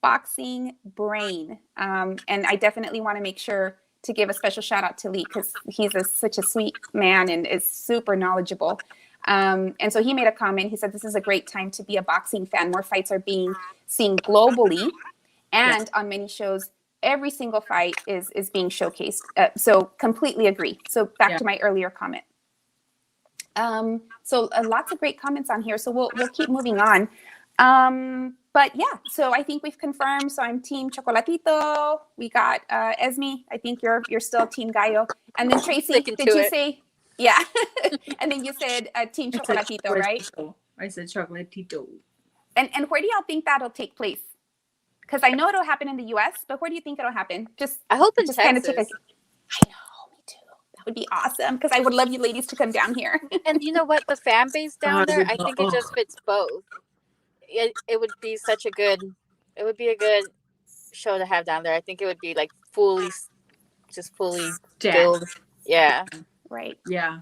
boxing brain. And I definitely want to make sure to give a special shout out to Lee, because he's such a sweet man and is super knowledgeable. And so he made a comment. He said, this is a great time to be a boxing fan. More fights are being seen globally and on many shows. Every single fight is being showcased. So completely agree. So back to my earlier comment. So lots of great comments on here. So we'll keep moving on. But yeah, so I think we've confirmed. So I'm Team Chocolatito. We got Esme. I think you're still Team Gallo. And then Tracy, did you say? Yeah. And then you said Team Chocolatito, right? I said Chocolatito. And where do y'all think that'll take place? Because I know it'll happen in the U.S., but where do you think it'll happen? I hope in Texas. I know, me too. That would be awesome, because I would love you ladies to come down here. And you know what? The fan base down there, I think it just fits both. It would be a good show to have down there. I think it would be like fully filled. Yeah. Right. Yeah.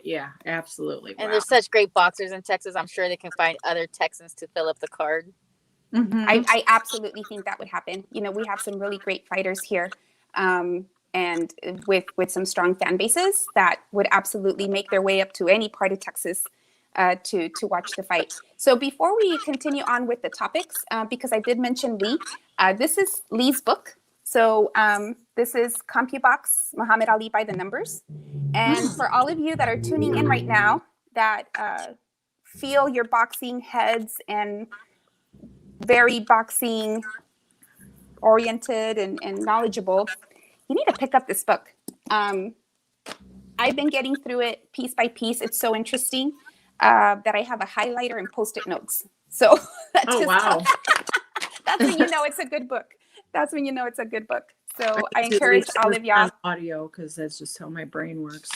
Yeah, absolutely. And there's such great boxers in Texas. I'm sure they can find other Texans to fill up the card. Mm-hmm. I absolutely think that would happen. We have some really great fighters here, and with some strong fan bases that would absolutely make their way up to any part of Texas to watch the fight. So before we continue on with the topics, because I did mention Lee, this is Lee's book. So this is CompuBox, Muhammad Ali by the Numbers. And for all of you that are tuning in right now, that feel your boxing heads and very boxing oriented and knowledgeable, you need to pick up this book. I've been getting through it piece by piece. It's so interesting that I have a highlighter and post-it notes. So that's when you know it's a good book. That's when you know it's a good book. So I encourage all of y'all. Audio, because that's just how my brain works.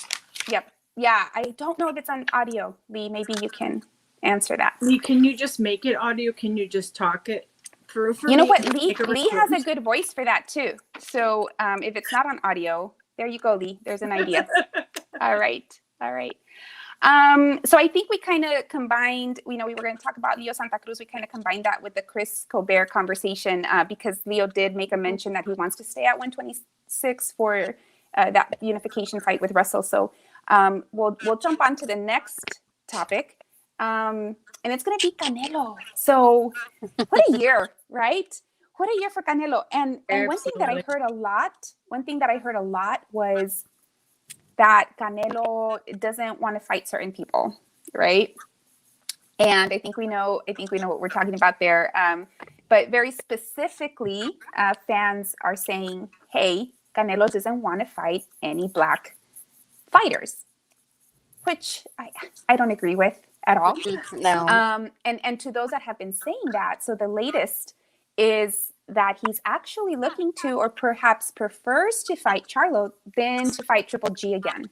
Yep. Yeah, I don't know if it's on audio. Lee, maybe you can answer that. Lee, can you just make it audio? Can you just talk it through for me? You know what? Lee has a good voice for that too. So if it's not on audio, there you go, Lee. There's an idea. All right. So I think we kind of combined, we were going to talk about Leo Santa Cruz. We kind of combined that with the Chris Colbert conversation because Leo did make a mention that he wants to stay at 126 for that unification fight with Russel. So we'll jump on to the next topic. And it's going to be Canelo. So what a year, right? What a year for Canelo. And one thing that I heard a lot was that Canelo doesn't want to fight certain people, right? And I think we know what we're talking about there. But very specifically, fans are saying, hey, Canelo doesn't want to fight any black fighters, which I don't agree with at all. No. And to those that have been saying that, so the latest is that he's actually looking to, or perhaps prefers to fight Charlo than to fight Triple G again.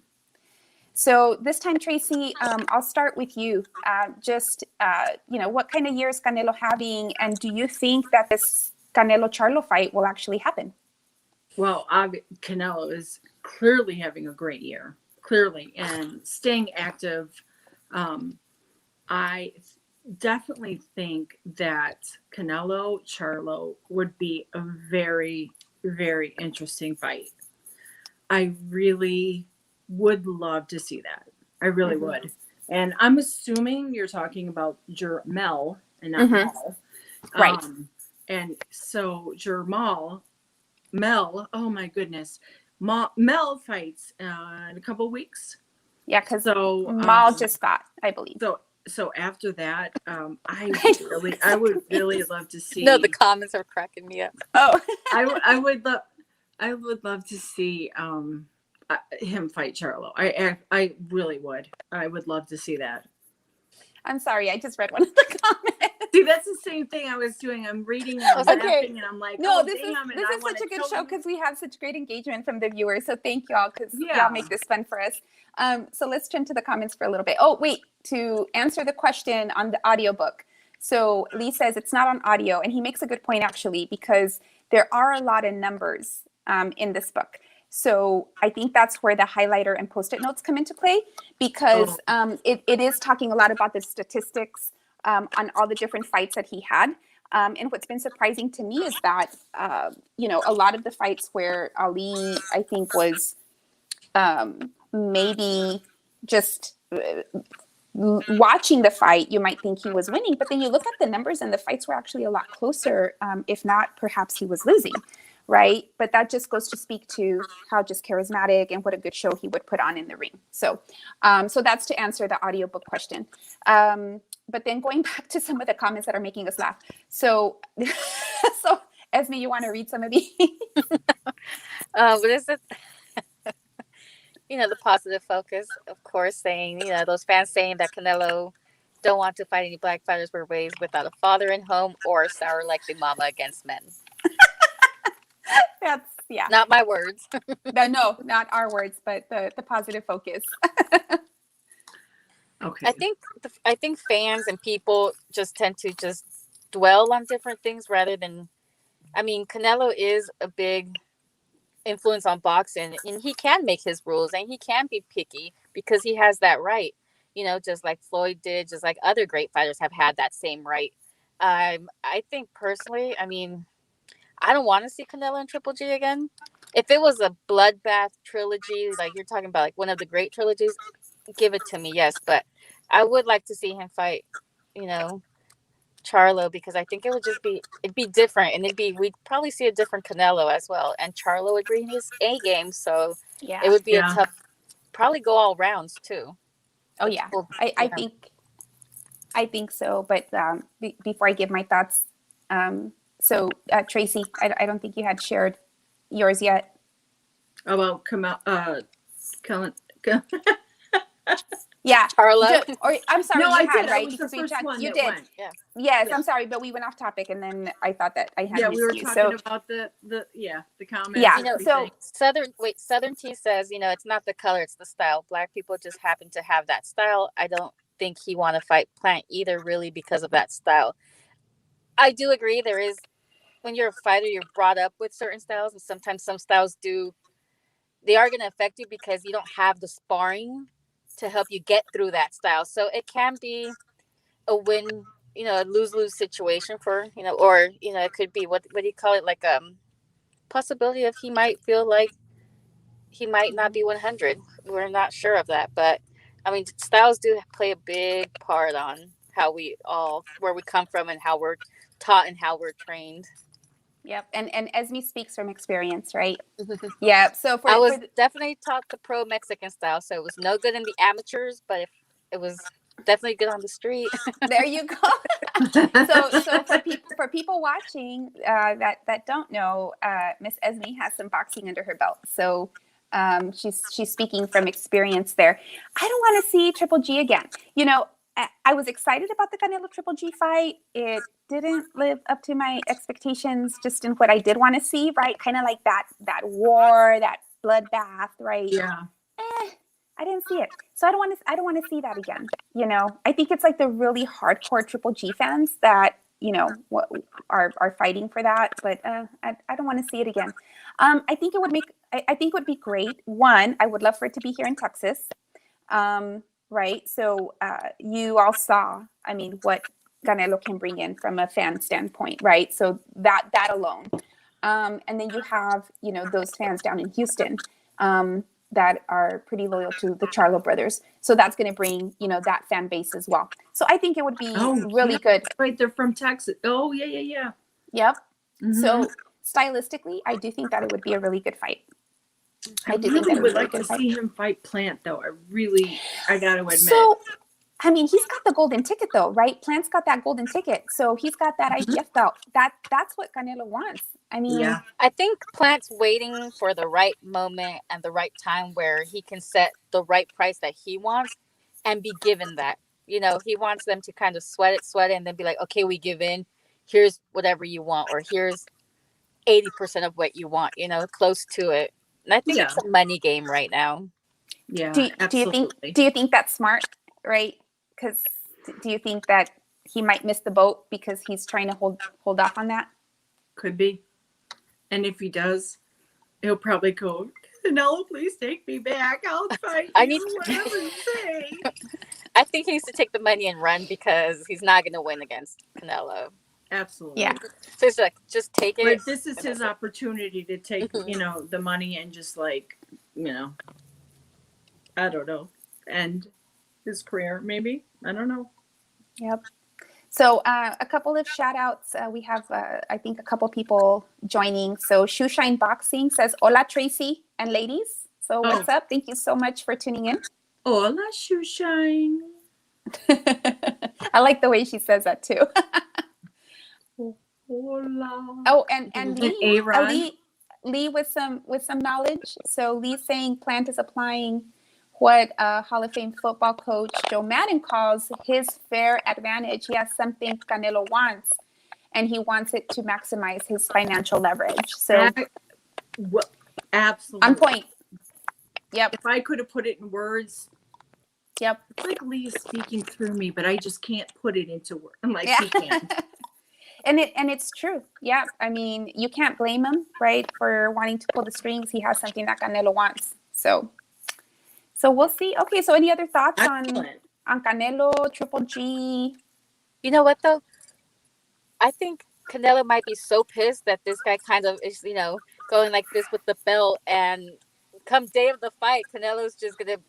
So this time, Tracy, I'll start with you. What kind of year is Canelo having? And do you think that this Canelo-Charlo fight will actually happen? Well, Canelo is clearly having a great year, and staying active. I definitely think that Canelo Charlo would be a very, very interesting fight. I really would love to see that. I really would. And I'm assuming you're talking about Jermall and not Mel. Right. And so Mel, oh my goodness. Mel fights in a couple weeks. Yeah, because Mal just fought, I believe. So after that, I would really love to see. No, the comments are cracking me up. Oh, I would love to see him fight Charlo. I really would. I would love to see that. I'm sorry, I just read one of the comments. See, that's the same thing I was doing. I'm reading and I'm laughing, and I'm like, no, this is such a good show because we have such great engagement from the viewers. So thank y'all because y'all make this fun for us. So let's turn to the comments for a little bit. Oh, wait, to answer the question on the audiobook. So Lee says it's not on audio, and he makes a good point actually because there are a lot of numbers in this book. So I think that's where the highlighter and post-it notes come into play because it is talking a lot about the statistics on all the different fights that he had. And what's been surprising to me is that, a lot of the fights where Ali, I think, was maybe just watching the fight, you might think he was winning. But then you look at the numbers and the fights were actually a lot closer, if not, perhaps he was losing. Right. But that just goes to speak to how just charismatic and what a good show he would put on in the ring. So so that's to answer the audiobook question. But then going back to some of the comments that are making us laugh. So Esme, you want to read some of these? What is it? The positive focus, of course, saying, those fans saying that Canelo don't want to fight any black fighters were raised without a father in home or sour like the mama against men. That's not my words. No, not our words, but the positive focus. Okay. I think fans and people just tend to just dwell on different things rather than. I mean, Canelo is a big influence on boxing, and he can make his rules, and he can be picky because he has that right. Just like Floyd did, just like other great fighters have had that same right. I think personally, I don't want to see Canelo and Triple G again. If it was a bloodbath trilogy, like you're talking about, like one of the great trilogies, give it to me, yes. But I would like to see him fight, Charlo, because I think it'd be different, and we'd probably see a different Canelo as well. And Charlo would bring his A game, so it would be a tough, probably go all rounds too. Oh yeah, Well, I think so. But before I give my thoughts, so Tracy, I don't think you had shared yours yet. About Yeah. Charlo. Or I'm sorry, No, you I had, did. I right? was the Because we first chat. one You that did. went. Yeah. Yes, Yeah. I'm sorry, but we went off topic, and then I thought that I had Yeah, missed we were you. talking So about the comments. Yeah, You know, so Southern Tea says, you know, it's not the color, it's the style. Black people just happen to have that style. I don't think he want to fight Plant either, really, because of that style. I do agree. There is, when you're a fighter, you're brought up with certain styles, and sometimes some styles they are going to affect you because you don't have the sparring to help you get through that style. So it can be a win, you know, a lose-lose situation for, you know, or, you know, it could be, what do you call it? Like, possibility of he might feel like he might not be 100. We're not sure of that, but I mean, styles do play a big part on how we all, where we come from and how we're taught and how we're trained. yep, and Esme speaks from experience, right? Yeah. So I was definitely taught the pro Mexican style, so it was no good in the amateurs, but if it was definitely good on the street. there you go. So for people watching that don't know, Miss Esme has some boxing under her belt. So she's speaking from experience there. I don't want to see Triple G again. You know, I was excited about the Canelo Triple G fight. It didn't live up to my expectations, just in what I did want to see. Right, kind of like that war, that bloodbath. Right. Yeah. I didn't see it, so I don't want to see that again. You know, I think it's like the really hardcore Triple G fans that, you know, are fighting for that, but I don't want to see it again. I think it would be great. One, I would love for it to be here in Texas, right? So you all saw, I mean, what Canelo can bring in from a fan standpoint, right? So that alone, and then you have, you know, those fans down in Houston. That are pretty loyal to the Charlo brothers. So that's going to bring, you know, that fan base as well. So I think it would be really good. Right, they're from Texas. Oh, yeah. Yep. Mm-hmm. So stylistically, I do think that it would be a really good fight. I do think that would like to see him fight Plant, though. I got to admit. So, I mean, he's got the golden ticket, though, right? Plant's got that golden ticket. So he's got that IBF belt. That's what Canelo wants. I mean, yeah. I think Plant's waiting for the right moment and the right time where he can set the right price that he wants and be given that. You know, he wants them to kind of sweat it, and then be like, okay, we give in. Here's whatever you want, or here's 80% of what you want, you know, close to it. And I think it's a money game right now. Yeah, do you think that's smart, right? Because do you think that he might miss the boat because he's trying to hold off on that? Could be. And if he does, he'll probably go, Canelo, please take me back. I'll fight you, whatever you say. I think he needs to take the money and run because he's not going to win against Canelo. Absolutely. Yeah. So it's like, just take it. But this is his opportunity to take, you know, the money and just like, you know, I don't know, end his career, maybe. I don't know. Yep. So a couple of shout outs. We have, I think, a couple people joining. So Shoeshine Boxing says, Hola, Tracy and ladies. So what's up? Thank you so much for tuning in. Hola, Shoeshine. I like the way she says that too. Hola. Oh, and Lee with some knowledge. So Lee's saying Plant is applying what Hall of Fame football coach Joe Madden calls his fair advantage. He has something Canelo wants, and he wants it to maximize his financial leverage. So, absolutely on point. Yep. If I could have put it in words, yep. It's like Lee is speaking through me, but I just can't put it into words. I'm like, he can't. And it's true. Yeah. I mean, you can't blame him, right, for wanting to pull the strings. He has something that Canelo wants. So we'll see. Okay, so any other thoughts on Canelo, Triple G? You know what, though? I think Canelo might be so pissed that this guy kind of is, you know, going like this with the belt. And come day of the fight, Canelo's just going to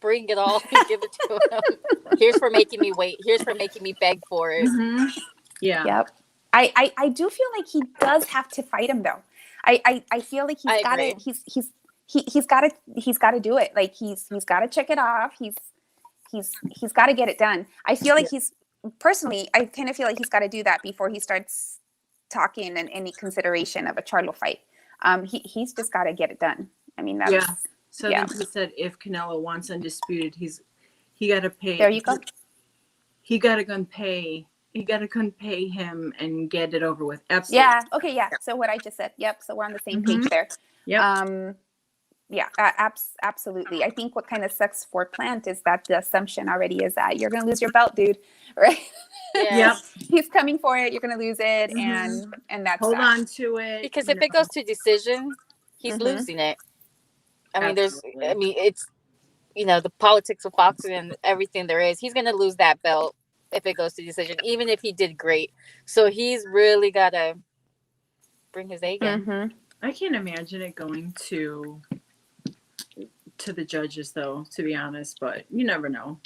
bring it all and give it to him. Here's for making me wait. Here's for making me beg for it. Mm-hmm. Yeah. Yep. I do feel like he does have to fight him, though. I feel like he's got to he's got to do it. Like he's got to check it off. He's he's got to get it done. I feel like I kind of feel like he's got to do that before he starts talking in any consideration of a Charlo fight. He's just got to get it done. I mean, that's So then he said if Canelo wants undisputed, he got to pay. There you go. He got to pay him and get it over with. Absolutely. Yeah. Okay. Yeah. So what I just said. Yep. So we're on the same page there. Yep. Yeah. Absolutely. I think what kind of sucks for Plant is that the assumption already is that you're gonna lose your belt, dude. Right? Yep. He's coming for it. You're gonna lose it, and that's hold on to it. Because if it goes to decision, he's losing it. I mean, it's the politics of boxing and everything there is. He's gonna lose that belt if it goes to decision, even if he did great. So he's really gotta bring his A game. I can't imagine it going to the judges, though, to be honest. But you never know.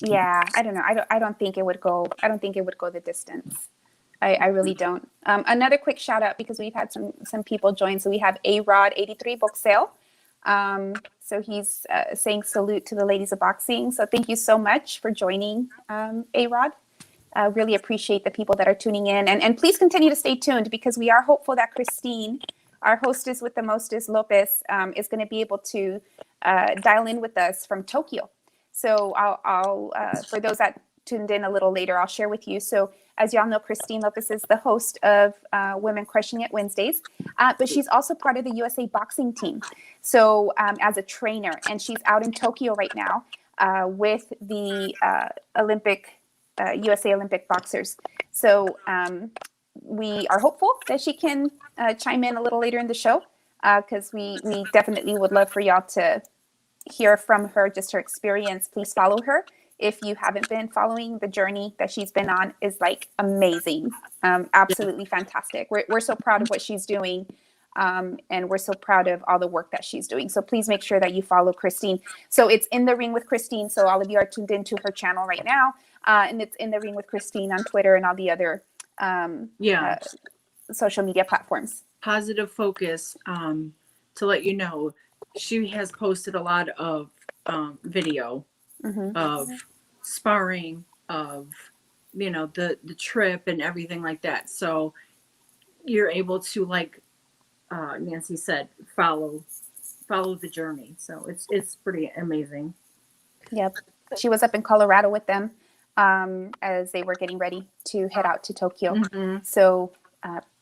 Yeah, I don't know. I don't think it would go. I don't think it would go the distance. I really don't. Another quick shout out, because we've had some people join. So we have A-Rod 83 book sale. So he's saying salute to the ladies of boxing. So thank you so much for joining, A-Rod. Really appreciate the people that are tuning in. And please continue to stay tuned, because we are hopeful that Christine, our hostess with the mostest, Lopez, is going to be able to dial in with us from Tokyo. So I'll for those that tuned in a little later, I'll share with you. So as y'all know, Christine Lopez is the host of Women Crushing It Wednesdays, but she's also part of the USA boxing team. So as a trainer, and she's out in Tokyo right now with the USA Olympic boxers. So we are hopeful that she can chime in a little later in the show, because we definitely would love for y'all to hear from her, just her experience. Please follow her. If you haven't been following, the journey that she's been on is like amazing. Absolutely fantastic. We're so proud of what she's doing. And we're so proud of all the work that she's doing. So please make sure that you follow Christine. So it's In the Ring with Christine. So all of you are tuned into her channel right now. And it's In the Ring with Christine on Twitter and all the other social media platforms. Positive Focus, to let you know, she has posted a lot of video of sparring, of the trip and everything like that. So you're able to, like Nancy said, follow the journey. So it's pretty amazing. Yep. She was up in Colorado with them as they were getting ready to head out to Tokyo. So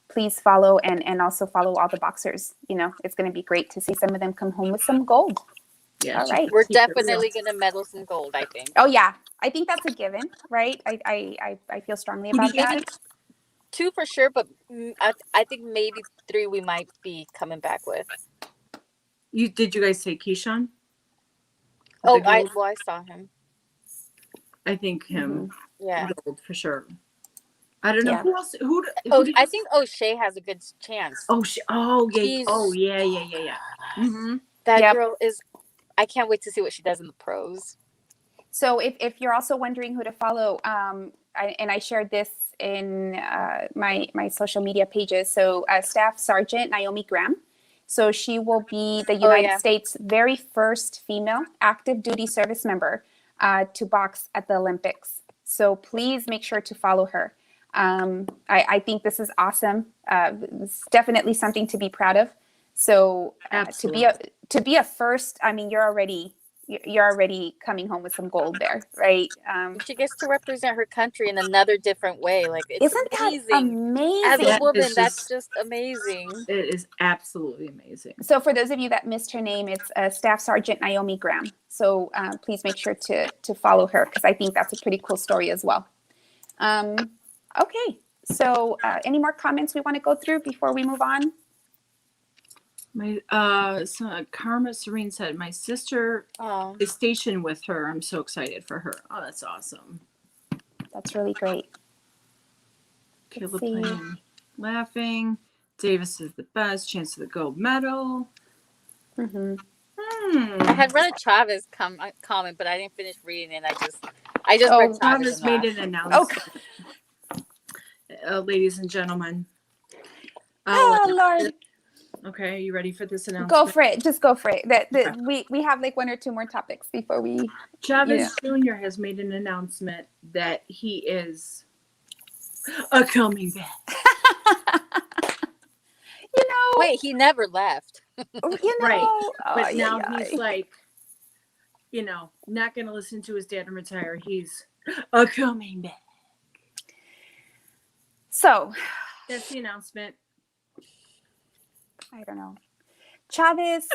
please follow and also follow all the boxers. It's going to be great to see some of them come home with some gold. Yeah. All right. We're definitely going to medal some gold, I think. Oh, yeah. I think that's a given, right? I feel strongly about that. 2 for sure, but I think maybe 3 we might be coming back with. Did you guys say Keyshawn? I saw him. I think him. Yeah. Gold for sure. I don't know who else. I think O'Shea has a good chance. Yeah. That girl is. I can't wait to see what she does in the pros. So if you're also wondering who to follow, I shared this in my social media pages. So Staff Sergeant Naomi Graham. So she will be the United States' very first female active duty service member to box at the Olympics. So please make sure to follow her. I think this is awesome. It's definitely something to be proud of. So to be a first, I mean, you're already coming home with some gold there, right? She gets to represent her country in another different way. Like, isn't that amazing? As a woman, that's just amazing. It is absolutely amazing. So for those of you that missed her name, it's Staff Sergeant Naomi Graham. So please make sure to follow her, because I think that's a pretty cool story as well. Okay, so any more comments we want to go through before we move on? Karma Serene said, my sister is stationed with her. I'm so excited for her. Oh, that's awesome. That's really great. Caleb laughing. Davis is the best. Chance of the gold medal. Mm-hmm. I had read a Chavez comment, but I didn't finish reading it. I just read Chavez made an announcement. Ladies and gentlemen. Oh, Lord. Okay, you ready for this announcement? Go for it. Just go for it. We have like 1 or 2 more topics before we. Chavez Jr. has made an announcement that he is coming back. Wait, he never left. Right. But now he's like, not going to listen to his dad and retire. He's coming back. So. That's the announcement. I don't know. Chavez.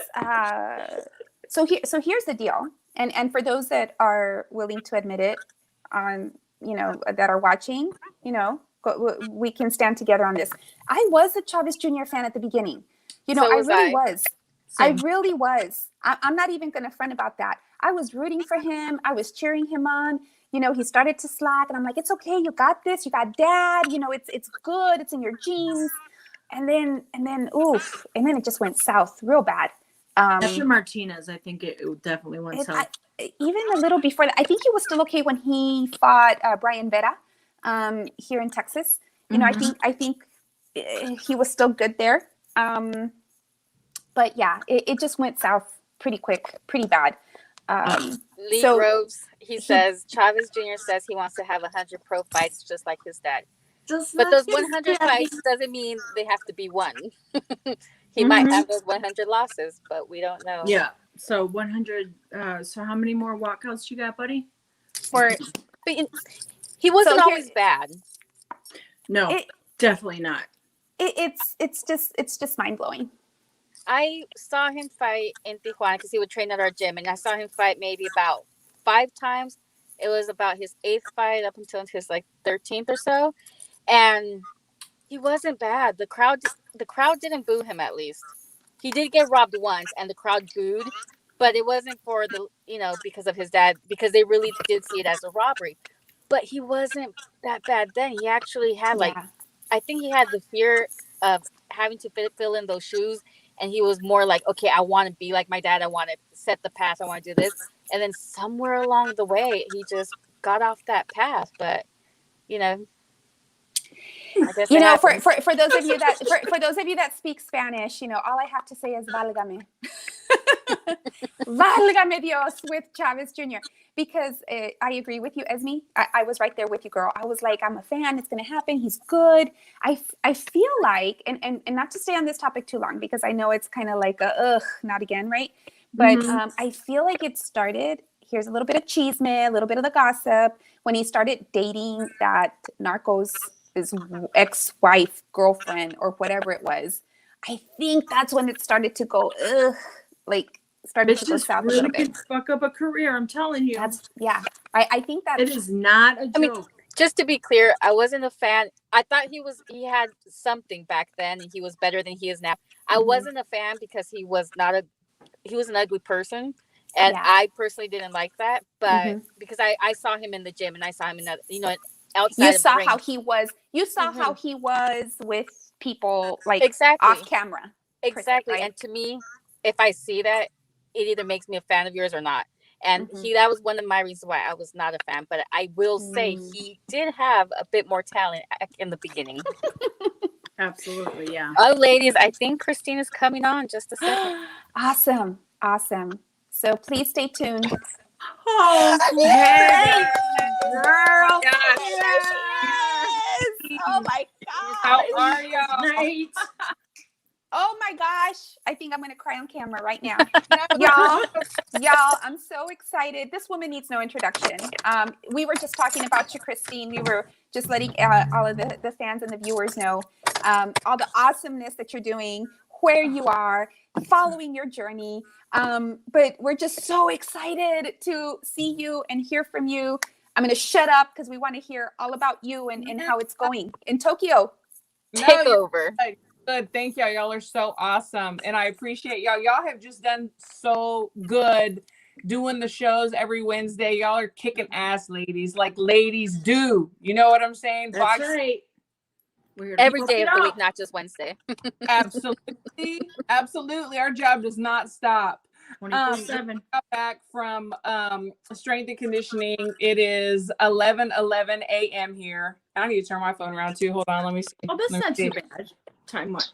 So here's the deal. And for those that are willing to admit it, that are watching, we can stand together on this. I was a Chavez Jr. fan at the beginning. I really was. Same. I really was. I'm not even going to front about that. I was rooting for him. I was cheering him on. He started to slack, and I'm like, it's okay. You got this. You got dad. It's good. It's in your genes. And then it just went south real bad. After Martinez, I think it definitely went south. Even a little before that, I think he was still okay when he fought Brian Vera here in Texas. I think he was still good there. But yeah, it just went south pretty quick, pretty bad. Lee Groves, he says Chavez Jr. says he wants to have 100 pro fights just like his dad. But those 100 fights doesn't mean they have to be won. He might have those 100 losses, but we don't know. Yeah. So 100. So how many more walkouts you got, buddy? He wasn't always bad. No, definitely not. It's just mind blowing. I saw him fight in Tijuana because he would train at our gym, and I saw him fight maybe about 5 times. It was about his 8th fight up until his 13th or so, and he wasn't bad. The crowd didn't boo him. At least he did get robbed once, and the crowd booed, but it wasn't for because of his dad, because they really did see it as a robbery. But he wasn't that bad then. He actually had I think he had the fear of having to fill in those shoes. And he was more like, okay, I want to be like my dad. I want to set the path. I want to do this. And then somewhere along the way, he just got off that path. But, I guess for those of you that for those of you that speak Spanish, all I have to say is válgame. Válgame Dios with Chavez Jr. Because I agree with you, Esme. I was right there with you, girl. I was like, I'm a fan. It's going to happen. He's good. I feel like, and not to stay on this topic too long, because I know it's kind of like not again, right? But I feel like it started, here's a little bit of chisme, a little bit of the gossip, when he started dating that Narcos' ex-wife, girlfriend, or whatever it was. I think that's when it started to go, started to go south a little bit. Fuck up a career, I'm telling you. I think that it is not a joke. I mean, just to be clear, I wasn't a fan. I thought he had something back then, and he was better than he is now. I wasn't a fan because he was an ugly person, and I personally didn't like that. But because I saw him in the gym, and I saw him in outside. You saw how he was. You saw how he was with people off camera. Exactly, right? And to me, if I see that, it either makes me a fan of yours or not. And that was one of my reasons why I was not a fan. But I will say he did have a bit more talent in the beginning. Absolutely, yeah. Oh, ladies, I think Christine is coming on just a second. Awesome. So please stay tuned. Oh, hey, girl. Yes. Oh my God. How are you? Oh my gosh. I think I'm going to cry on camera right now. Y'all, I'm so excited. This woman needs no introduction. We were just talking about you, Christine. We were just letting all of the fans and the viewers know all the awesomeness that you're doing, where you are, following your journey. But we're just so excited to see you and hear from you. I'm going to shut up because we want to hear all about you and how it's going in Tokyo. Take over. Good. Thank y'all. Y'all are so awesome. And I appreciate y'all. Y'all have just done so good doing the shows every Wednesday. Y'all are kicking ass, ladies. Like ladies do. You know what I'm saying? That's right. Every day of the week, not just Wednesday. Absolutely. Absolutely. Our job does not stop. 24/7. Back from strength and conditioning. It is 11:11 a.m. here. I need to turn my phone around too. Hold on. Let me see. Oh, that's not too bad. Time what?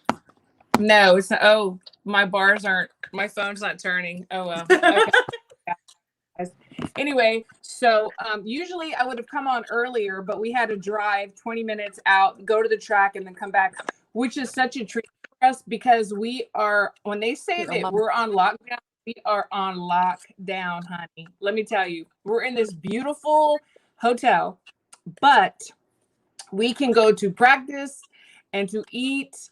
No, it's not. Oh, my phone's not turning. Oh, well. Okay. Anyway, so usually I would have come on earlier, but we had to drive 20 minutes out, go to the track, and then come back, which is such a treat for us because when they say that we're on lockdown, we are on lockdown, honey. Let me tell you, we're in this beautiful hotel, but we can go to practice and to eat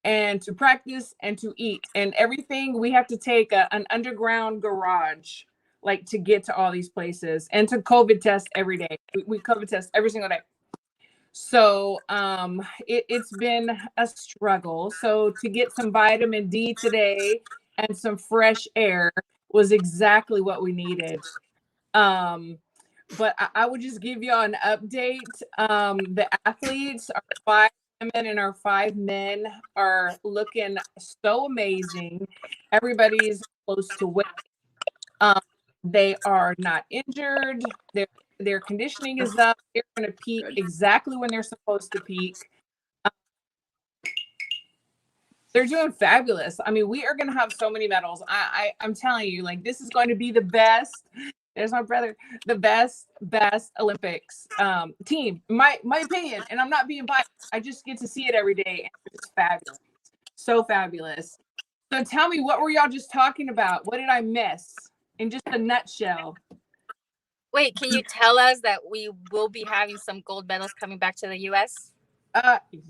and to practice and to eat and everything. We have to take an underground garage, like, to get to all these places and to COVID test every day. We COVID test every single day. So it's been a struggle. So to get some vitamin D today and some fresh air was exactly what we needed. But I would just give y'all an update. The athletes, our 5 women and our 5 men, are looking so amazing. Everybody's close to weight. They are not injured. Their conditioning is up. They're going to peak exactly when they're supposed to peak. They're doing fabulous. I mean, we are going to have so many medals. I'm telling you, like, this is going to be the best. There's my brother, the best Olympics team. My opinion, and I'm not being biased. I just get to see it every day, and it's fabulous, so fabulous. So tell me, what were y'all just talking about? What did I miss in just a nutshell? Wait, can you tell us that we will be having some gold medals coming back to the U.S.?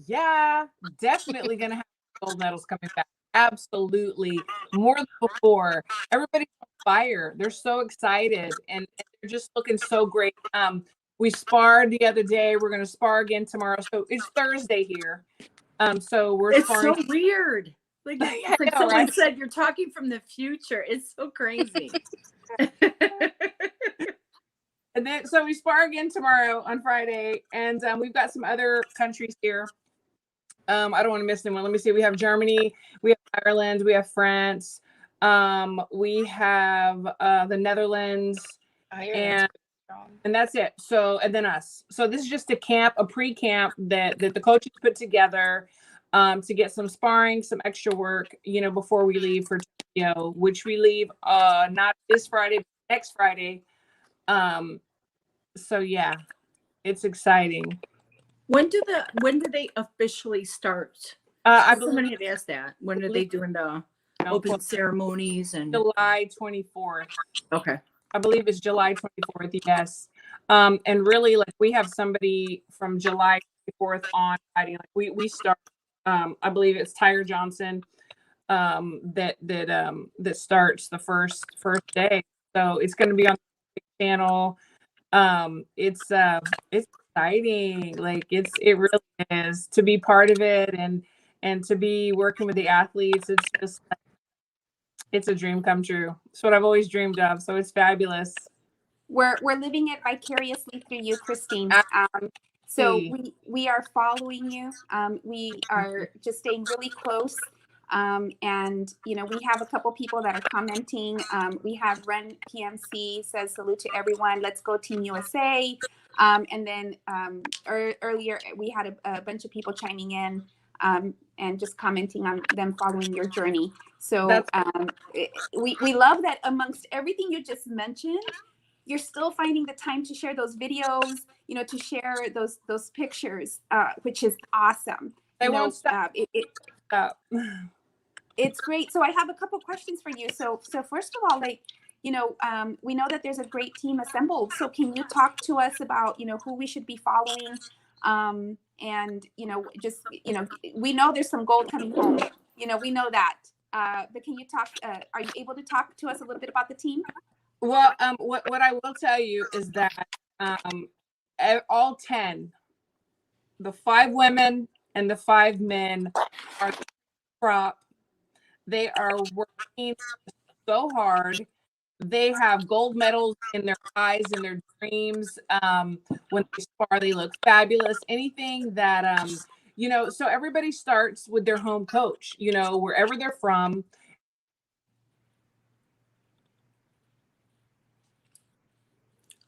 Yeah, definitely gonna have gold medals coming back. Absolutely, more than before. Everybody's on fire. They're so excited, and they're just looking so great. We sparred the other day. We're gonna spar again tomorrow. So it's Thursday here. So we're sparring. It's so weird. Like, it's like someone said, you're talking from the future. It's so crazy. And then, so we spar again tomorrow on Friday, and we've got some other countries here. I don't want to miss anyone. Let me see. We have Germany, we have Ireland, we have France, we have the Netherlands, and that's it. So, and then us. So this is just a pre-camp that the coaches put together to get some sparring, some extra work, before we leave for Tokyo, which we leave not this Friday, but next Friday. So yeah, it's exciting. When do they officially start? I believe somebody had asked that. When are they doing the open ceremonies? And July 24th. Okay. I believe it's July 24th. Yes. And really, like, we have somebody from July 24th on fighting. Like, we start. I believe it's Tyre Johnson. That starts the first day. So it's going to be on the channel. It's exciting. Like, it really is to be part of it and to be working with the athletes. It's just, it's a dream come true. It's what I've always dreamed of. So it's fabulous. We're living it vicariously through you, Christine. So we are following you. We are just staying really close. And we have a couple people that are commenting. We have Ren PMC says salute to everyone. Let's go Team USA. And then earlier we had a bunch of people chiming in and just commenting on them following your journey. So we love that amongst everything you just mentioned, you're still finding the time to share those videos, to share those pictures, which is awesome. They won't stop. It's great. So I have a couple questions for you. So first of all, we know that there's a great team assembled. So can you talk to us about, who we should be following? And, we know there's some gold coming home. We know that. But can you talk, are you able to talk to us a little bit about the team? Well, what I will tell you is that all 10, the 5 women and the 5 men are prop. They are working so hard. They have gold medals in their eyes and their dreams. When they spar, they look fabulous. Anything that, so everybody starts with their home coach, wherever they're from.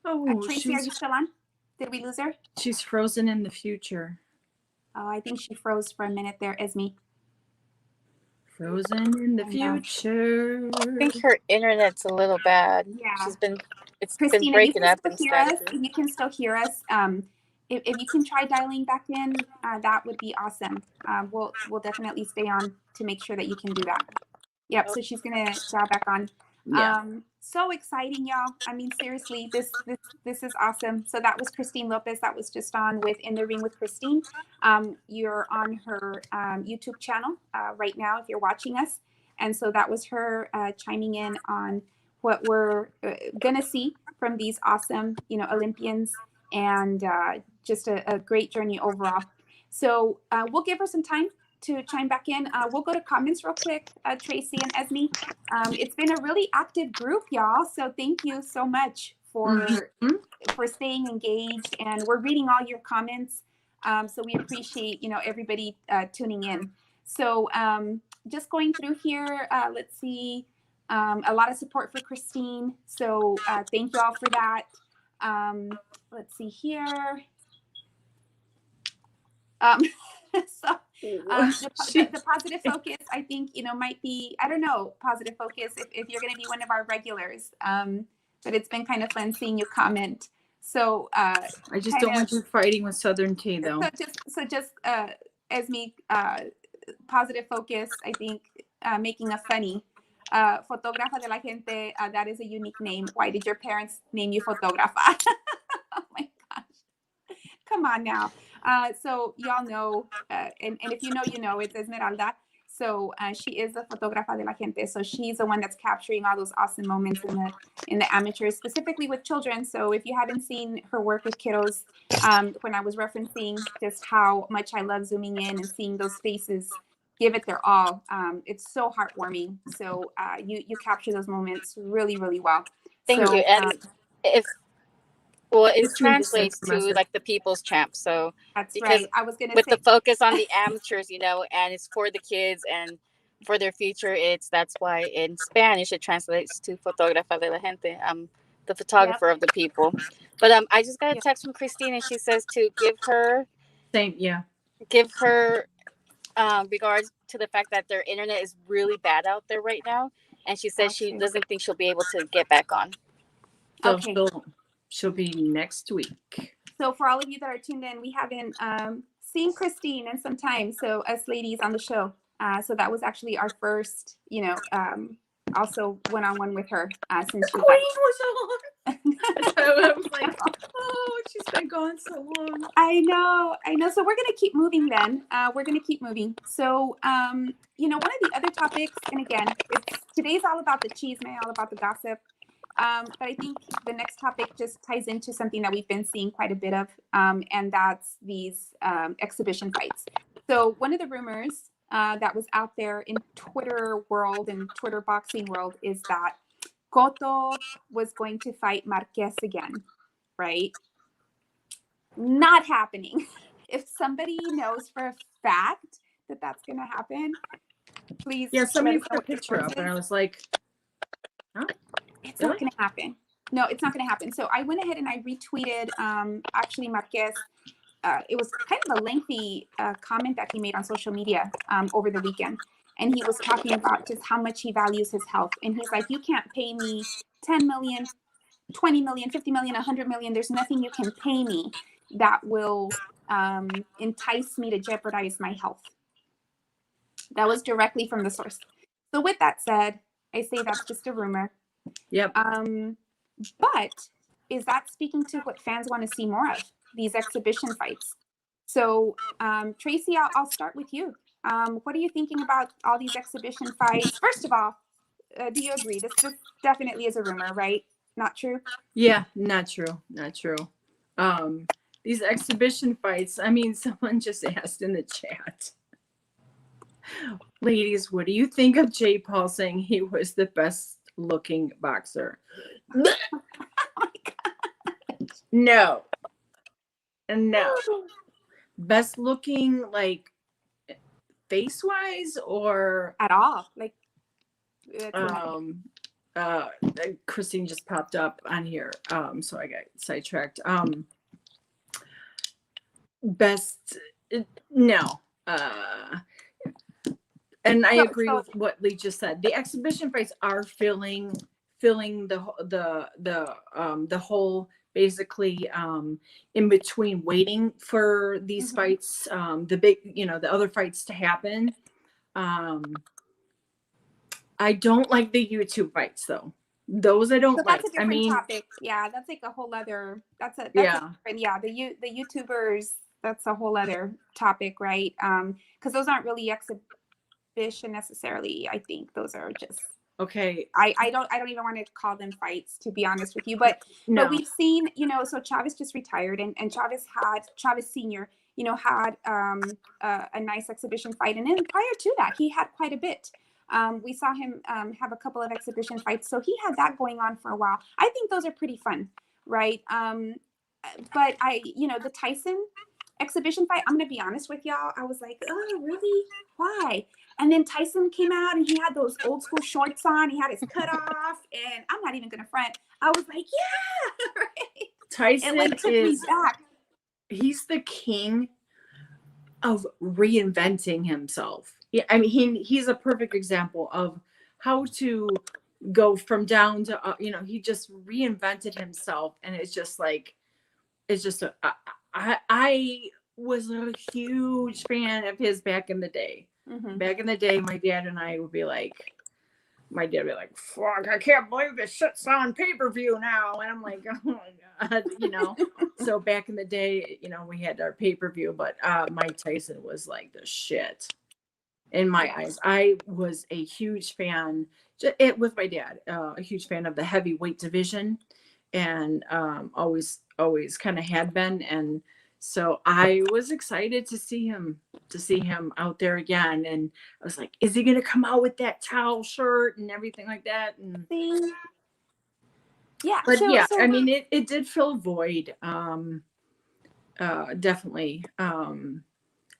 Oh, Tracy, are you still on? Did we lose her? She's frozen in the future. Oh, I think she froze for a minute there, Esme. Frozen in the I know. future. I think her internet's a little bad. Yeah. It's been Christina, you breaking can up still and hear us. staticky. You can still hear us. If you can try dialing back in, that would be awesome. We'll definitely stay on to make sure that you can do that. Yep. So she's gonna dial back on. Yeah. So exciting, y'all. I mean, seriously, this is awesome. So that was Christine Lopez. That was just on with In the Ring with Christine. You're on her YouTube channel right now if you're watching us. And so that was her chiming in on what we're gonna see from these awesome, Olympians, and just a great journey overall. So we'll give her some time to chime back in. We'll go to comments real quick, Tracy and Esme. It's been a really active group, y'all. So thank you so much for staying engaged, and we're reading all your comments. So we appreciate everybody tuning in. So just going through here, let's see. A lot of support for Christine. So thank you all for that. Let's see here. So the positive focus, I think, might be, I don't know, positive focus if you're going to be one of our regulars. But it's been kind of fun seeing you comment. So I just don't want you fighting with Southern Tea, though. So just Esme, positive focus, I think, making a funny. Fotógrafa de la gente, that is a unique name. Why did your parents name you Fotógrafa? Oh my gosh. Come on now. So y'all know, and if you know, it's Esmeralda. So she is the Fotógrafa de la gente. So she's the one that's capturing all those awesome moments in the amateurs, specifically with children. So if you haven't seen her work with kiddos, when I was referencing just how much I love zooming in and seeing those faces give it their all, it's so heartwarming. So you capture those moments really, really well. Thank you. And it translates to like the people's champ. So that's right. I was gonna say, the focus on the amateurs, and it's for the kids and for their future. That's why in Spanish it translates to fotógrafa de la gente. The photographer of the people. But I just got a text from Christine, and she says to give her regards to the fact that their internet is really bad out there right now, and she says she doesn't think she'll be able to get back on. So she'll be next week. So for all of you that are tuned in, we haven't seen Christine in some time. So us ladies on the show. So that was actually our first, also one-on-one with her since she was on. I was like, oh, she's been gone so long. I know. So we're gonna keep moving then. We're gonna keep moving. So one of the other topics, and again, today's all about the chisme, all about the gossip. But I think the next topic just ties into something that we've been seeing quite a bit of, and that's these exhibition fights. So one of the rumors that was out there in Twitter world and Twitter boxing world is that Cotto was going to fight Marquez again, right? Not happening. If somebody knows for a fact that that's going to happen, please. Yeah, somebody put a picture up, and I was like, huh? It's not going to happen. No, it's not going to happen. So I went ahead and I retweeted actually Marquez. It was kind of a lengthy comment that he made on social media over the weekend. And he was talking about just how much he values his health. And he's like, you can't pay me 10 million, 20 million, 50 million, 100 million. There's nothing you can pay me that will entice me to jeopardize my health. That was directly from the source. So with that said, I say that's just a rumor. Yep. But is that speaking to what fans want to see more of, these exhibition fights? So Tracy, I'll start with you. What are you thinking about all these exhibition fights? First of all, do you agree? This definitely is a rumor, right? Not true? Yeah, not true. These exhibition fights, I mean, someone just asked in the chat, ladies, what do you think of Jay Paul saying he was the best looking boxer? Oh my God. No. Best looking, like, face wise or at all? Like, Christine just popped up on here, so I got sidetracked. Best, no. And I So- agree so- with what Lee just said. The exhibition fights are filling the whole, basically, in between waiting for these Mhm. fights, the big, the other fights to happen. I don't like the YouTube fights though. Those I don't So like. that's a different topic. Yeah, that's like a whole other. That's a different, yeah. The YouTubers, that's a whole other topic, right? Because those aren't really exhibition necessarily. I think those are just. Okay. I don't even want to call them fights, to be honest with you. But we've seen, so Chavez just retired, and Chavez Senior, had a nice exhibition fight, and then prior to that, he had quite a bit. We saw him have a couple of exhibition fights, so he had that going on for a while. I think those are pretty fun, right? But the Tyson exhibition fight, I'm gonna be honest with y'all, I was like, oh, really? Why? And then Tyson came out and he had those old school shorts on. He had his cutoff, and I'm not even gonna front. I was like, yeah, right. Tyson took me back. He's the king of reinventing himself. Yeah, I mean, he's a perfect example of how to go from down to he just reinvented himself, and it's just like, I was a huge fan of his back in the day. Mm-hmm. Back in the day, my dad and I would be like, fuck, I can't believe this shit's on pay-per-view now. And I'm like, oh my God, So back in the day, we had our pay-per-view, but Mike Tyson was like the shit in my eyes. I was a huge fan, with my dad, a huge fan of the heavyweight division, and always kind of had been. And so I was excited to see him out there again. And I was like, is he going to come out with that towel shirt and everything like that? And yeah, but I mean, it did fill a void. Definitely.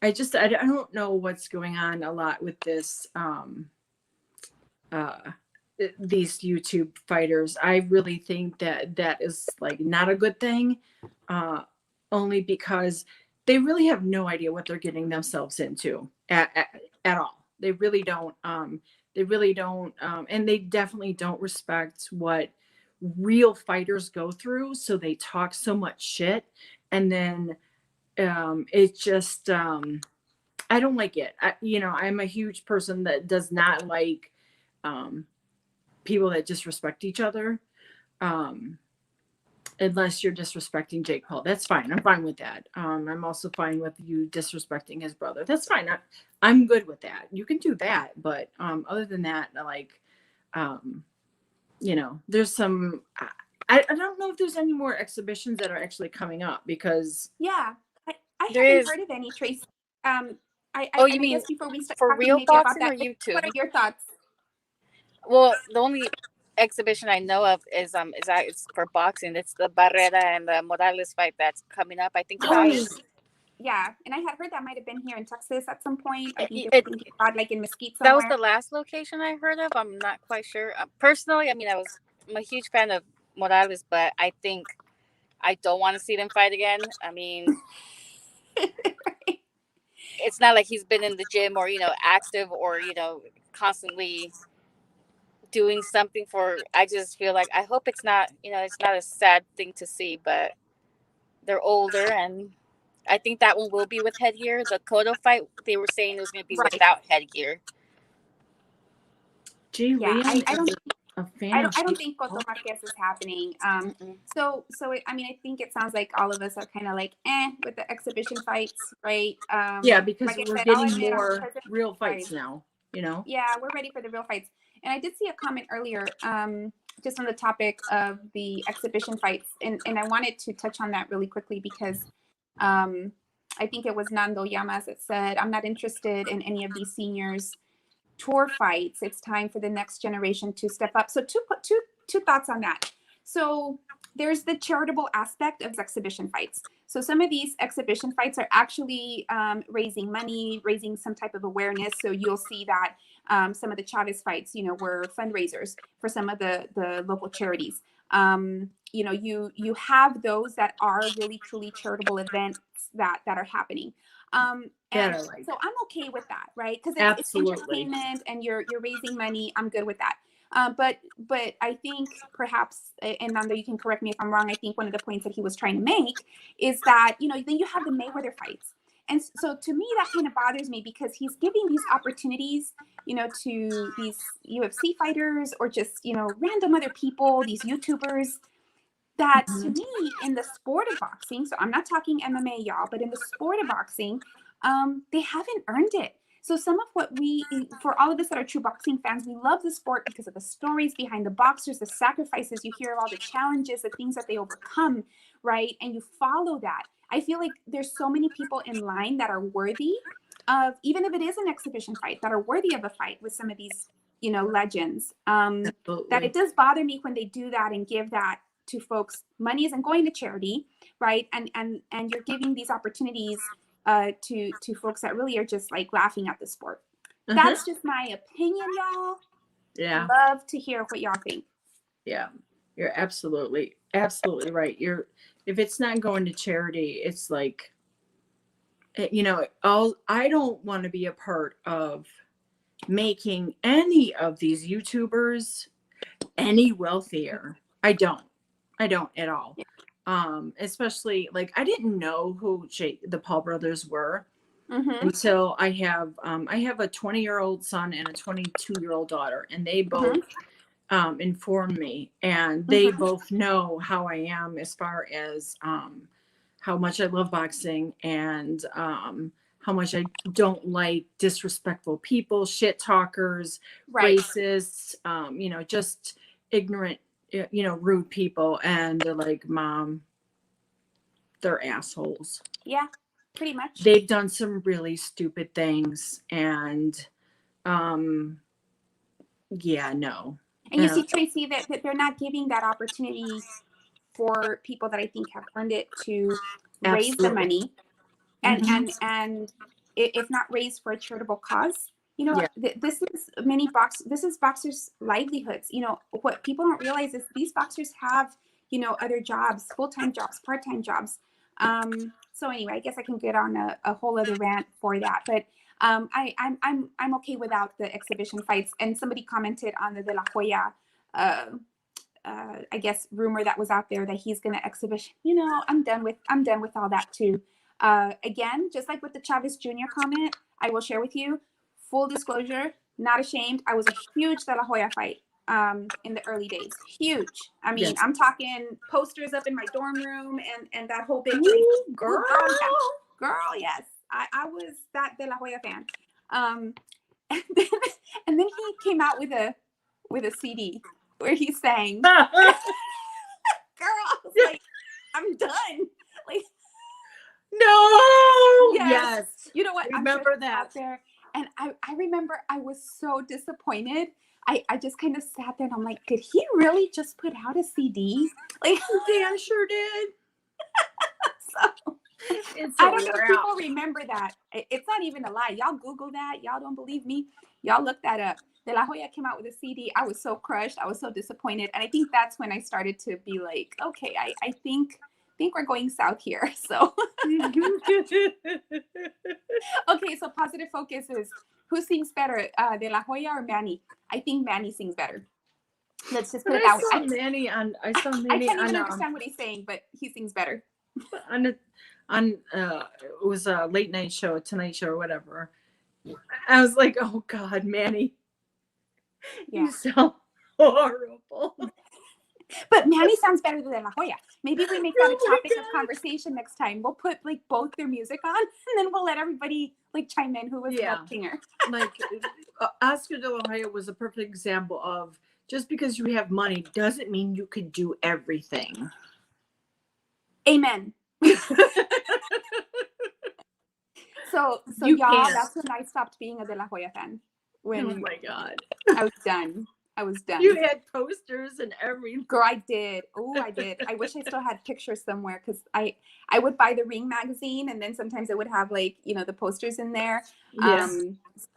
I don't know what's going on a lot with this, these YouTube fighters. I really think that is like not a good thing, only because they really have no idea what they're getting themselves into at all. They really don't. And they definitely don't respect what real fighters go through. So they talk so much shit, and then it just I don't like it. I'm a huge person that does not like people that disrespect each other, unless you're disrespecting Jake Paul. That's fine. I'm fine with that. I'm also fine with you disrespecting his brother. That's fine. I'm good with that. You can do that, but other than that, like, there's some. I don't know if there's any more exhibitions that are actually coming up, because I haven't heard of any, Trace. You mean guess before we start for talking real maybe about boxing that, or YouTube? what are your thoughts? Well, the only exhibition I know of is it's for boxing. It's the Barrera and the Morales fight that's coming up, I think, in August. Yeah, and I had heard that might have been here in Texas at some point. I think It like in Mesquite that somewhere. was the last location I heard of. I'm not quite sure. Personally, I mean, I'm a huge fan of Morales, but I think I don't want to see them fight again. I mean, it's not like he's been in the gym or active or constantly doing something for. I just feel like I hope it's not a sad thing to see, but they're older, and I think that one will be with headgear. The Cotto fight, they were saying it was going to be without headgear. Gee, yeah, I don't think Cotto Marquez is happening. So I mean, I think it sounds like all of us are kind of like with the exhibition fights, right? Yeah, because like we're getting more real fights now. Yeah, we're ready for the real fights. And I did see a comment earlier, just on the topic of the exhibition fights, and I wanted to touch on that really quickly because I think it was Nando Llamas that said, "I'm not interested in any of these seniors tour fights. It's time for the next generation to step up." So two thoughts on that. So there's the charitable aspect of exhibition fights. So some of these exhibition fights are actually raising money, raising some type of awareness. So you'll see that some of the Chavez fights, were fundraisers for some of the local charities. You know, you have those that are really truly charitable events that are happening. And so I'm okay with that, right? Because it's entertainment and you're raising money. I'm good with that. But I think perhaps, and Nando, you can correct me if I'm wrong, I think one of the points that he was trying to make is that, you know, then you have the Mayweather fights. And so to me, that kind of bothers me because he's giving these opportunities, you know, to these UFC fighters or just, you know, random other people, these YouTubers that to me in the sport of boxing, so I'm not talking MMA, y'all, but in the sport of boxing, they haven't earned it. So some of what for all of us that are true boxing fans, we love the sport because of the stories behind the boxers, the sacrifices, you hear of all the challenges, the things that they overcome, right? And you follow that. I feel like there's so many people in line that are worthy of, even if it is an exhibition fight, that are worthy of a fight with some of these, you know, legends. That it does bother me when they do that and give that to folks. Money isn't going to charity, right? And you're giving these opportunities to folks that really are just like laughing at the sport. That's just my opinion, y'all. Yeah. Love to hear what y'all think. Yeah, you're absolutely right. If it's not going to charity, it's like, you know, I don't want to be a part of making any of these YouTubers any wealthier. I don't at all. Especially like I didn't know who the Paul brothers were until I have a 20-year-old son and a 22-year-old daughter, and they both informed me, and they both know how I am as far as how much I love boxing and how much I don't like disrespectful people, shit talkers, racists, you know, just ignorant, you know, rude people. And they're like, Mom, they're assholes. Yeah, pretty much. They've done some really stupid things. And yeah, no. And you see, Tracy, that they're not giving that opportunity for people that I think have earned it to raise the money and if not raised for a charitable cause. You know, this is boxers' livelihoods. You know, what people don't realize is these boxers have, you know, other jobs, full-time jobs, part-time jobs. So anyway, I guess I can get on a whole other rant for that. But I'm okay without the exhibition fights. And somebody commented on the De La Hoya, I guess, rumor that was out there that he's going to exhibition. You know, I'm done with all that too. Again, just like with the Chavez Jr. comment, I will share with you, full disclosure, not ashamed. I was a huge De La Hoya fight in the early days. Huge. I mean, I'm talking posters up in my dorm room and that whole big thing. Girl, yes. I was that De La Hoya fan. And then he came out with a CD where he sang. Girl, I was like, I'm done. Like, no. Yes. You know what? Remember that out there. And I remember I was so disappointed. I just kind of sat there and I'm like, did he really just put out a CD? Like, damn sure did. So I don't know if people remember that. It's not even a lie. Y'all Google that. Y'all don't believe me. Y'all look that up. De La Hoya came out with a CD. I was so crushed. I was so disappointed. And I think that's when I started to be like, okay, I think we're going south here. So okay, so positive focus is who sings better, De La Hoya or Manny? I think Manny sings better. Let's just put it that way. I saw Manny. I can't even understand what he's saying, but he sings better. It was a late night show, Tonight Show or whatever. I was like, oh God, Manny. Yeah. You sound horrible. But Manny sounds better than De La Hoya. Maybe we make that a topic of conversation next time. We'll put like both their music on, and then we'll let everybody like chime in who was the best singer. Like Oscar De La Hoya was a perfect example of just because you have money doesn't mean you could do everything. Amen. So y'all, that's when I stopped being a De La Hoya fan. When oh my God, I was done. You had posters and everything. Girl, I did. Oh, I did. I wish I still had pictures somewhere because I would buy the Ring magazine and then sometimes it would have like, you know, the posters in there. Yes.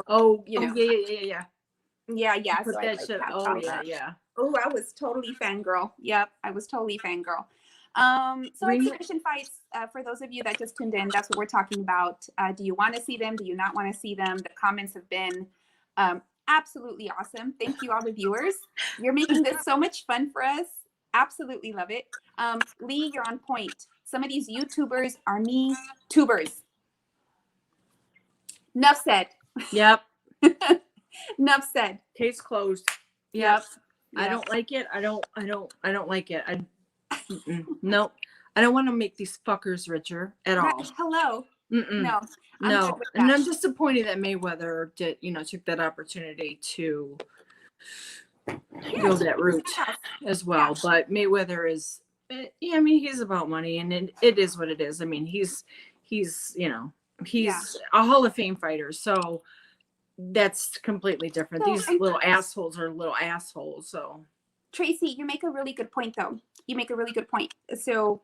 So, you know. Yeah. Yeah. Put so that shit. Oh yeah. Oh, I was totally fangirl. Yep, I was totally fangirl. So exhibition fights, for those of you that just tuned in, that's what we're talking about. Do you want to see them? Do you not want to see them? The comments have been absolutely awesome. Thank you, all the viewers. You're making this so much fun for us. Absolutely love it. Lee, you're on point. Some of these YouTubers are me tubers. Enough said. Yep. Enough said. Case closed. Yep. I don't like it. I don't like it. Nope. I don't want to make these fuckers richer at all. Hello. No. No. And I'm disappointed that Mayweather took that opportunity to go that route as well. Yeah. But Mayweather is, I mean, he's about money, and it is what it is. I mean, he's a Hall of Fame fighter, so that's completely different. These little assholes are little assholes. So, Tracy, you make a really good point, though. You make a really good point. So,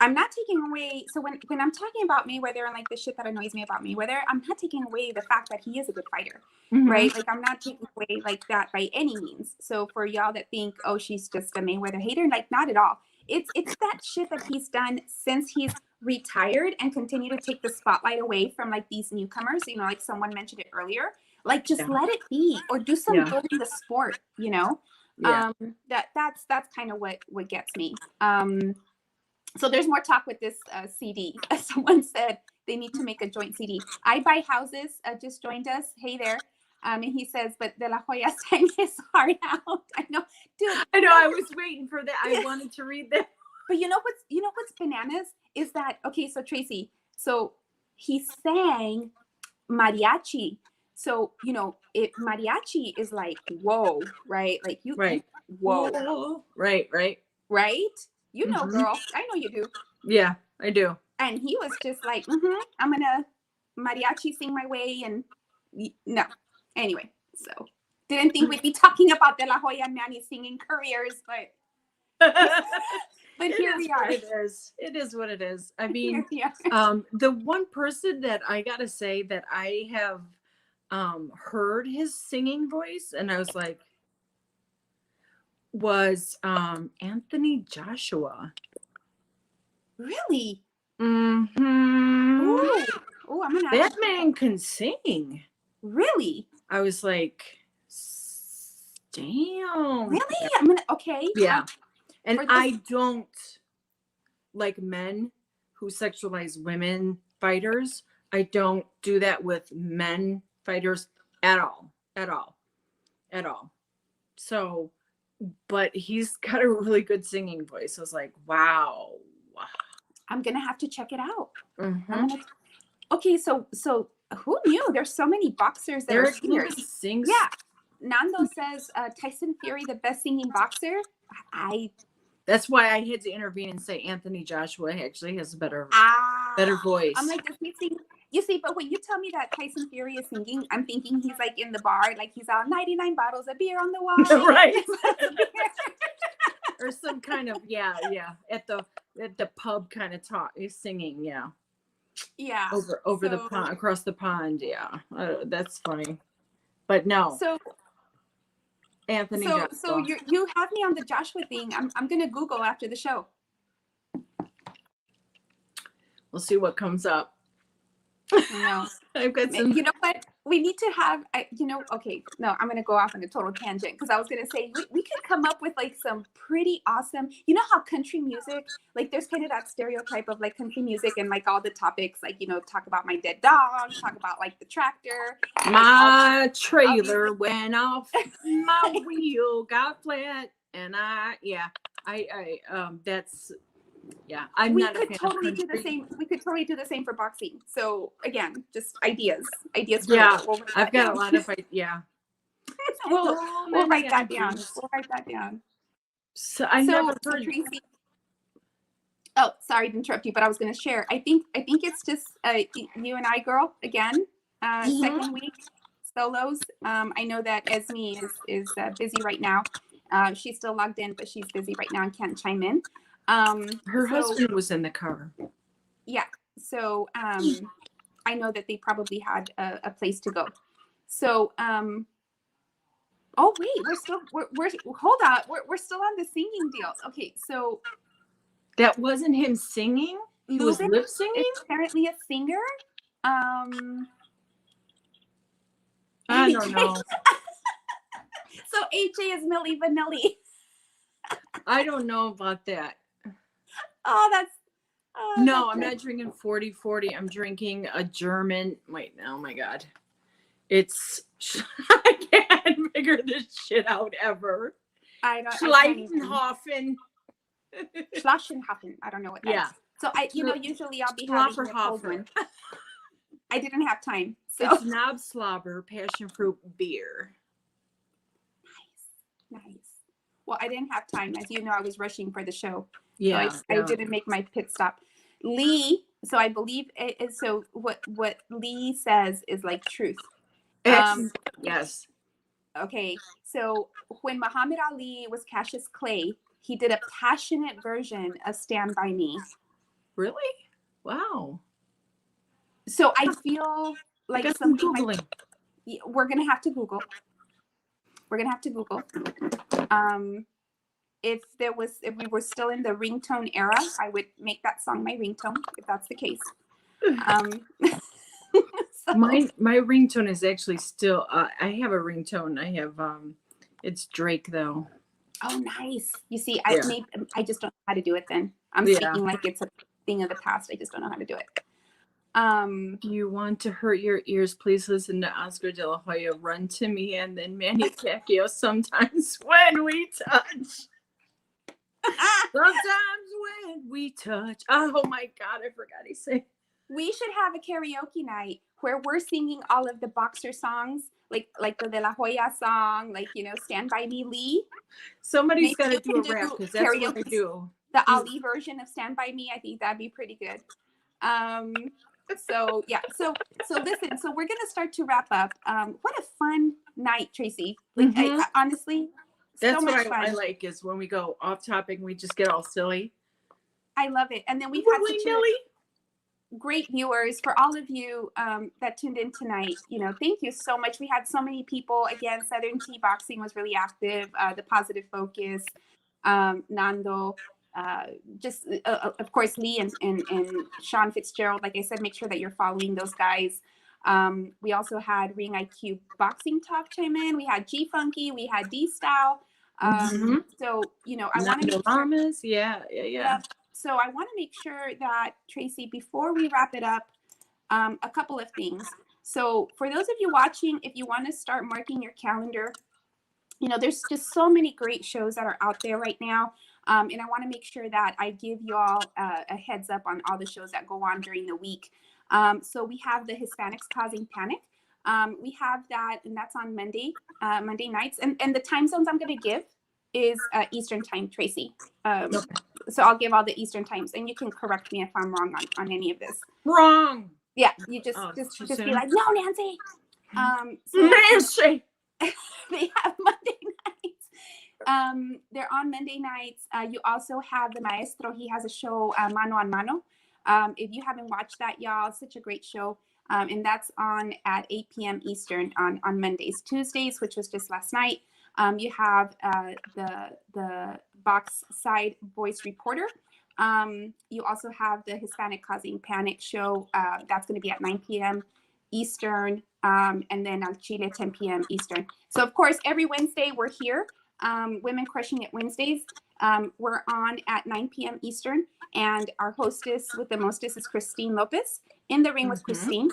I'm not taking away. So when I'm talking about Mayweather and like the shit that annoys me about Mayweather, I'm not taking away the fact that he is a good fighter, right? Like I'm not taking away like that by any means. So for y'all that think, oh, she's just a Mayweather hater, like not at all. It's that shit that he's done since he's retired and continue to take the spotlight away from like these newcomers. You know, like someone mentioned it earlier. Like just let it be, or do some good in the sport. You know, that's kind of what gets me. So there's more talk with this CD. As someone said, they need to make a joint CD. I Buy Houses just joined us. Hey there. And he says, but De La Hoya sang his heart out. I know, dude. I know. I was waiting for that. I wanted to read that. But you know what's bananas is that, okay, so Tracy, so he sang mariachi. So, you know, mariachi is like, whoa, right? Like you, right. Whoa. Right. Right? You know, girl. I know you do. Yeah, I do. And he was just like, I'm going to mariachi sing my way. And no. Anyway, so didn't think we'd be talking about De La Hoya and Manny's singing careers, but here we are. It is what it is. I mean, the one person that I got to say that I have heard his singing voice, and I was like, was Anthony Joshua. Really? Mm-hmm. Oh, I'm gonna. That man can sing. Really? I was like, damn. Really? I'm gonna. Okay. Yeah. And I don't like men who sexualize women fighters. I don't do that with men fighters at all. So, but he's got a really good singing voice. I was like, wow. I'm gonna have to check it out. Okay, so who knew? There's so many boxers that are singers. Sings. Yeah. Nando says Tyson Fury, the best singing boxer. That's why I had to intervene and say Anthony Joshua actually has a better voice. I'm like, does he sing? You see, but when you tell me that Tyson Fury is singing, I'm thinking he's like in the bar, like he's all 99 bottles of beer on the wall. Right. Or some kind of, at the pub kind of talk. He's singing, Yeah. Over the pond, across the pond, that's funny. But no. So Anthony Joshua. So you have me on the Joshua thing. I'm gonna Google after the show. We'll see what comes up. No. I've got some. You know what? We need to have, okay, no, I'm going to go off on a total tangent because I was going to say we could come up with like some pretty awesome, you know how country music, like there's kind of that stereotype of like country music and like all the topics, like, you know, talk about my dead dog, talk about like the tractor. My trailer went off, my wheel got flat, and I'm we not could totally do the same. We could totally do the same for boxing. So again, just ideas. I've got a lot of we'll write that down. We'll write that down. So I never heard. Tracy, oh, sorry to interrupt you, but I was going to share. I think it's just you and I, girl, again. Second week solos. I know that Esme is busy right now. She's still logged in, but she's busy right now and can't chime in. Her husband was in the car. Yeah. So I know that they probably had a place to go. So Oh wait, we're hold on. We're still on the singing deal. Okay, so That wasn't him singing. He was Lubin lip singing. is apparently a singer. I don't know. So AJ is Milli Vanilli. I don't know about that. Oh, that's No, that's I'm good. not drinking 40-40. I'm drinking a German. Wait, oh my God. It's, I can't figure this shit out ever. I can't even. Schleifenhofen. Schlossenhafen. I don't know what that Yeah. is. So usually I'll be having a cold one. I didn't have time. So It's Knobslobber passion fruit beer. nice. Well, I didn't have time. As you know, I was rushing for the show. Yeah. So I didn't make my pit stop. Lee, so I believe it is, so what Lee says is like truth. Yes. Okay, so when Muhammad Ali was Cassius Clay, he did a passionate version of Stand By Me. Really? Wow. So I feel like something like, we're gonna have to Google. If we were still in the ringtone era, I would make that song my ringtone, if that's the case. So, my ringtone is actually still, I have a ringtone. I have, it's Drake though. oh, nice. You see, I just don't know how to do it then. I'm speaking like it's a thing of the past. I just don't know how to do it. Do you want to hurt your ears? Please listen to Oscar De La Hoya, Run to Me, and then Manny Pacquiao, Sometimes When We Touch. Sometimes when we touch. Oh my God, I forgot he said. We should have a karaoke night where we're singing all of the boxer songs, like the De La Hoya song, like, Stand By Me, Lee. Somebody's got to do a rap because that's what I do. The Ali version of Stand By Me, I think that'd be pretty good. So yeah, so listen, so we're gonna start to wrap up. What a fun night, Tracy. Like, I honestly, that's so much what fun. I like is when we go off topic and we just get all silly. I love it. And then we've had such great viewers. For all of you that tuned in tonight, thank you so much. We had so many people. Again, Southern Tea Boxing was really active. The Positive Focus, Nando, just of course Lee and Sean Fitzgerald. Like I said, make sure that you're following those guys. We also had Ring IQ Boxing Talk chime in. We had G Funky. We had D Style. So I want to make sure. Yeah. So I want to make sure that, Tracy, before we wrap it up, a couple of things. So for those of you watching, if you want to start marking your calendar, there's just so many great shows that are out there right now. And I want to make sure that I give you all a heads up on all the shows that go on during the week. So we have the Hispanics Causing Panic. We have that, and that's on Monday nights. And the time zones I'm going to give is Eastern time, Tracy. So I'll give all the Eastern times, and you can correct me if I'm wrong on any of this. Wrong. Yeah, you just be like, no, Nancy. So Nancy. they have Monday nights. They're on Monday nights. You also have the Maestro. He has a show, Mano a Mano. If you haven't watched that, y'all, it's such a great show. And that's on at 8 p.m. Eastern on Mondays. Tuesdays, which was just last night, you have the Box Side Voice Reporter. You also have the Hispanic Causing Panic show. That's going to be at 9 p.m. Eastern, and then Al Chile 10 p.m. Eastern. So, of course, every Wednesday we're here. Women Crushing It Wednesdays. We're on at 9 p.m. Eastern, and our hostess with the mostest is Christine Lopez. In the Ring with Christine.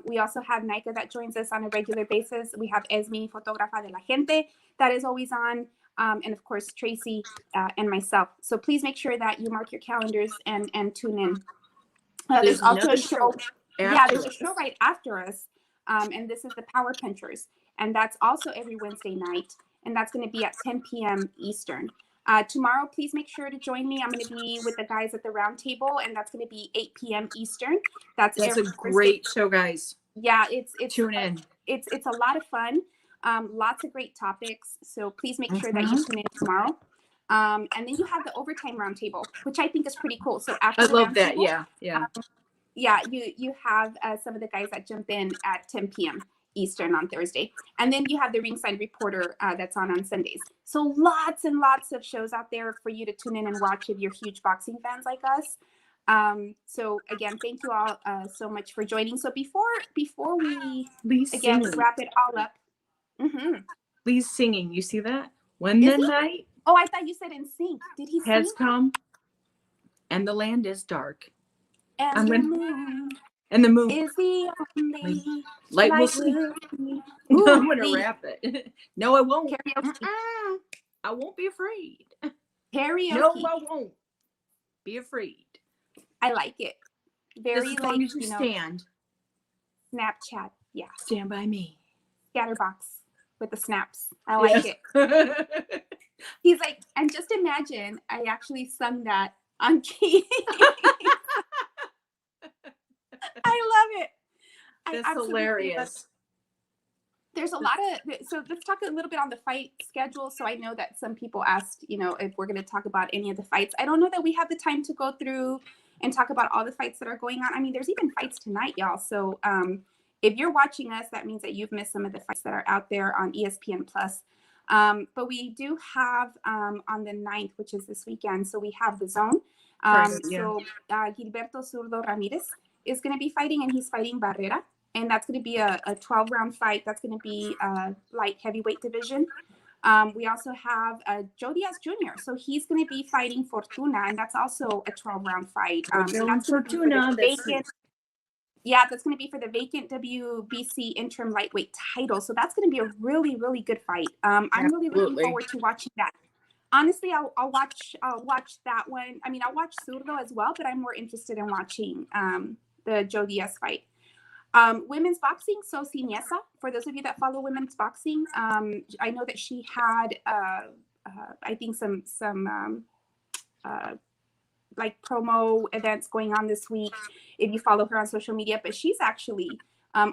We also have Nika that joins us on a regular basis. We have Esme, Fotógrafa de la Gente, that is always on. And of course, Tracy and myself. So please make sure that you mark your calendars and tune in. There's also a show. There's a show right after us. And this is the Power Punchers. And that's also every Wednesday night. And that's going to be at 10 p.m. Eastern. Tomorrow, please make sure to join me. I'm going to be with the guys at the round table, and that's going to be 8 p.m. Eastern. That's a great show, guys. Yeah, it's tune in. It's a lot of fun. Lots of great topics. So please make sure that you tune in tomorrow. And then you have the overtime roundtable, which I think is pretty cool. So after I love that. Yeah. You have some of the guys that jump in at 10 p.m. Eastern on Thursday. And then you have the Ringside Reporter that's on Sundays. So lots and lots of shows out there for you to tune in and watch if you're huge boxing fans like us. So again, thank you all so much for joining. So before we again wrap it all up. Lee's singing. You see that? When Is the he? night Oh, I thought you said in sync. Did he has sing? come and the land is dark. And the moon And the moon is the only light will light see. Ooh, I'm gonna Lee. rap it. No, I won't. Karaoke. I won't be afraid. Karaoke. No, I won't be afraid. I like it. Very Just as long like, as you you know, stand. Snapchat. Yeah. Stand by me. Scatterbox with the snaps. I like it. He's like, and just imagine I actually sung that on key. I love it. That's absolutely love it. hilarious. There's a lot of, so let's talk a little bit on the fight schedule. So I know that some people asked, you know, if we're going to talk about any of the fights. I don't know that we have the time to go through and talk about all the fights that are going on. I mean, there's even fights tonight, y'all. So if you're watching us, that means that you've missed some of the fights that are out there on ESPN Plus. But we do have on the 9th, which is this weekend. So we have the Zone. So Gilberto Zurdo Ramirez is going to be fighting, and he's fighting Barrera. And that's going to be a 12-round fight. That's going to be light heavyweight division. We also have Joe Diaz Jr. So he's going to be fighting Fortuna, and that's also a 12-round fight. That's Fortuna. That's going to be for the vacant WBC interim lightweight title. So that's going to be a really, really good fight. I'm really looking forward to watching that. Honestly, I'll watch that one. I mean, I'll watch Zurdo as well, but I'm more interested in watching the Joe Diaz fight. Women's boxing, so Siniesa, for those of you that follow women's boxing, I know that she had, I think some like promo events going on this week, if you follow her on social media, but she's actually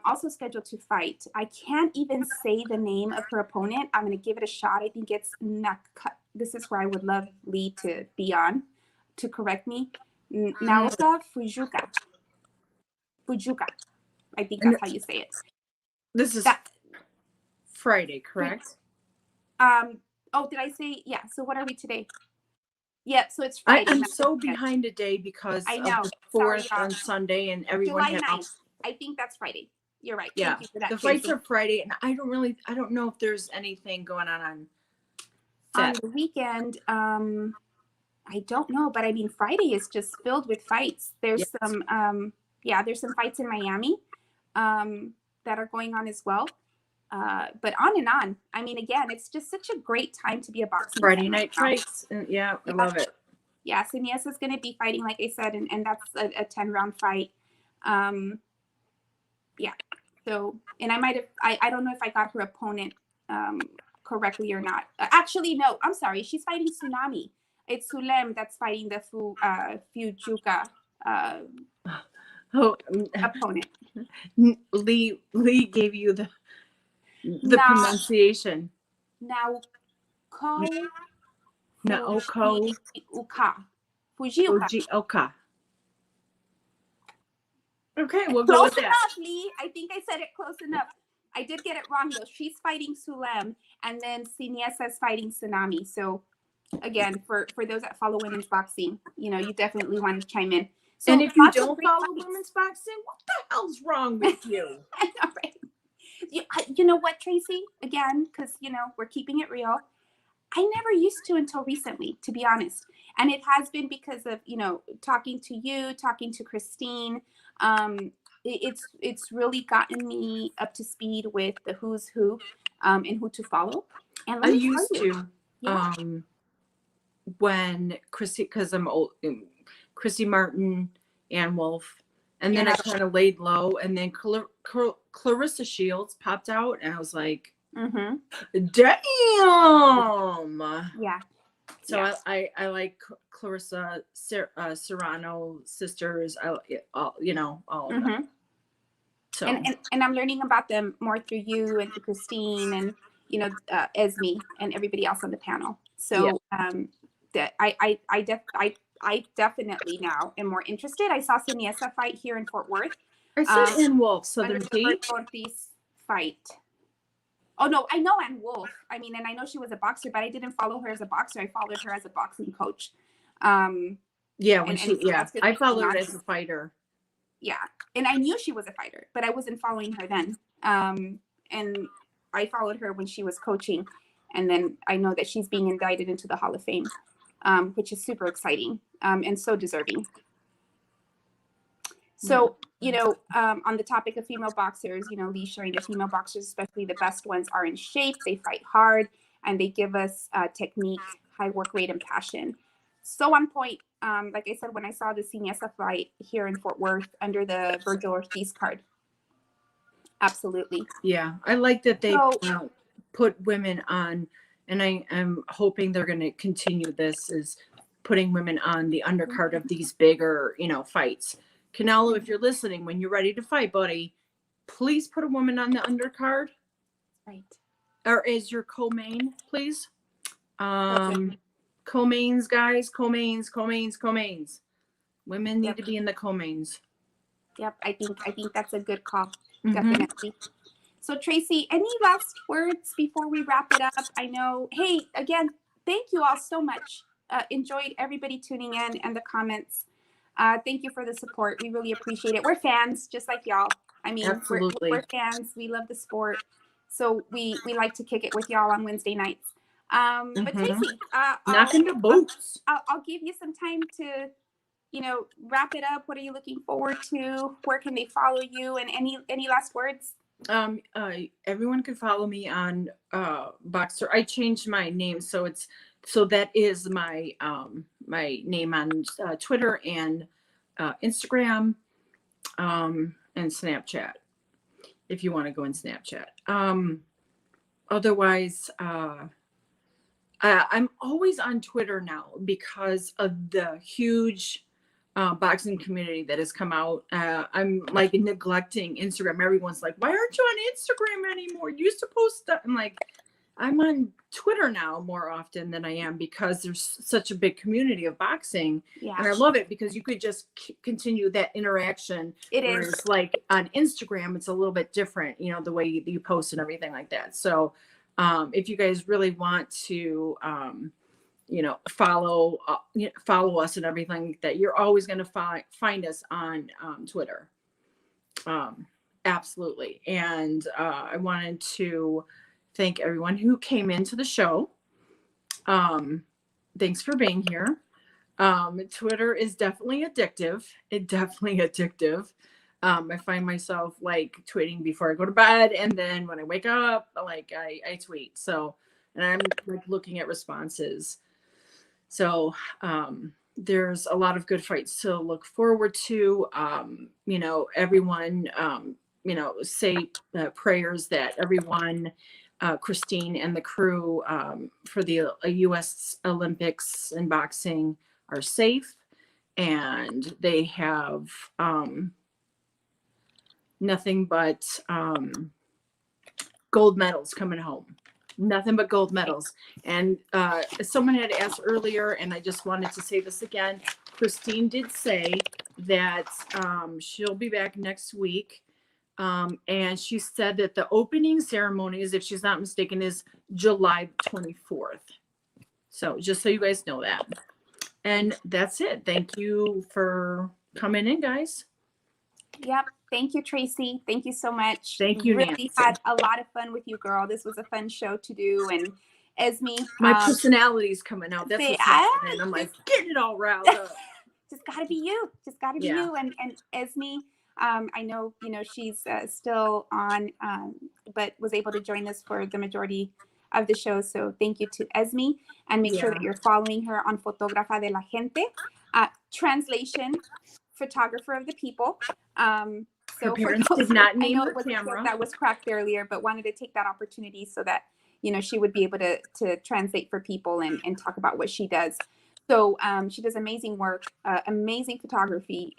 also scheduled to fight. I can't even say the name of her opponent. I'm going to give it a shot. I think it's this is where I would love Lee to be on, to correct me. Naoka Fujuka. I think that's how you say it. This is Friday, correct? Oh, did I say? Yeah. So what are we today? Yep. So it's Friday. I'm so behind a day because I know. of the 4th on Sunday, and everyone July had 9th. I think that's Friday. You're right. Yeah. Thank you for that, the Tracy. fights are Friday, and I don't know if there's anything going on the weekend. I don't know, but I mean, Friday is just filled with fights. There's some, there's some fights in Miami that are going on as well. But on and on. I mean, again, it's just such a great time to be a boxing Friday fan night right now. fights. I love it. Yeah, Siniesa is going to be fighting, like I said, and that's a 10-round fight. So, and I might have, I don't know if I got her opponent correctly or not. Actually, no, I'm sorry. She's fighting Tsunami. It's Sulem that's fighting the Fujuka opponent. Lee gave you the pronunciation. Naoko Fujioka. Okay, we'll go close with that. enough, Lee. I think I said it close enough. I did get it wrong though. She's fighting Sulem, and then Siniesa is fighting Tsunami. So again, for those that follow women's boxing, you know, you definitely want to chime in. So and if you don't follow women's boxing, what the hell's wrong with you? I know, right? You know what, Tracy? Again, because, you know, we're keeping it real. I never used to until recently, to be honest. And it has been because of, you know, talking to you, talking to Christine. It's really gotten me up to speed with the who's who and who to follow. And I used to when Chrissy, because I'm old, Chrissy Martin, Ann Wolf, and then I kind of laid low, and then Clarissa Shields popped out, and I was like, damn. Yeah. So I like Clarissa Serrano sisters. All of them. So and I'm learning about them more through you and through Christine and, you know, Esme and everybody else on the panel. So that I definitely now am more interested. I saw Siniesa fight here in Fort Worth. I said in Wolf, Southern Tea. fight. Oh no, I know Ann Wolf. I mean, and I know she was a boxer, but I didn't follow her as a boxer. I followed her as a boxing coach. Yeah, I followed her on. as a fighter. Yeah, and I knew she was a fighter, but I wasn't following her then. And I followed her when she was coaching, and then I know that she's being indicted into the Hall of Fame, which is super exciting, and so deserving. So, you know, on the topic of female boxers, you know, Lee sharing the female boxers, especially the best ones, are in shape, they fight hard, and they give us technique, high work rate, and passion. So on point, like I said, when I saw the Cinesa fight here in Fort Worth under the Virgil Ortiz card. Absolutely. Yeah, I like that they put women on, and I am hoping they're going to continue this, is putting women on the undercard of these bigger, you know, fights. Canelo, if you're listening, when you're ready to fight, buddy, please put a woman on the undercard. Right. Or as your co-main, please. Co-mains, guys, co-mains. Women need to be in the co-mains. Yep, I think that's a good call. Definitely. So Tracy, any last words before we wrap it up? I know, hey, again, thank you all so much. Enjoyed everybody tuning in and the comments. Thank you for the support. We really appreciate it. We're fans, just like y'all. I mean, we're fans. We love the sport. So we like to kick it with y'all on Wednesday nights. But Tracy, knocking the boots. I'll give you some time to, you know, wrap it up. What are you looking forward to? Where can they follow you? And any last words? Everyone can follow me on Boxer. I changed my name, so that is my my name on Twitter and Instagram and Snapchat, if you want to go in Snapchat. Otherwise, I'm always on Twitter now because of the huge boxing community that has come out. I'm like neglecting Instagram. Everyone's like, why aren't you on Instagram anymore? You used to post stuff. I'm like, I'm on Twitter now more often than I am, because there's such a big community of boxing. Yeah. And I love it because you could just continue that interaction. It is like on Instagram, it's a little bit different, you know, the way you post and everything like that. So if you guys really want to, you know, follow us and everything like that, you're always going to find us on Twitter. Absolutely. And I wanted to thank everyone who came into the show. Thanks for being here. Twitter is definitely addictive. I find myself like tweeting before I go to bed, and then when I wake up, like I tweet. So, and I'm like looking at responses. So there's a lot of good fights to look forward to. You know, everyone, you know, say prayers that everyone, Christine and the crew for the U.S. Olympics in boxing are safe, and they have nothing but gold medals coming home. Nothing but gold medals. And someone had asked earlier, and I just wanted to say this again. Christine did say that she'll be back next week. And she said that the opening ceremonies, if she's not mistaken, is July 24th. So just so you guys know that. And that's it. Thank you for coming in, guys. Yep. Thank you, Tracy. Thank you so much. Thank you, really Nancy. Had a lot of fun with you, girl. This was a fun show to do. And Esme, my personality's coming out. That's what's happening. I'm like getting it all riled up. Just gotta be you. Just gotta be you. And Esme, I know, you know, she's still on, but was able to join us for the majority of the show. So thank you to Esme, and make sure that you're following her on Fotógrafa de la Gente, translation, photographer of the people. So her parents did not name her camera. That was cracked earlier, but wanted to take that opportunity so that, you know, she would be able to translate for people and talk about what she does. So she does amazing work, amazing photography.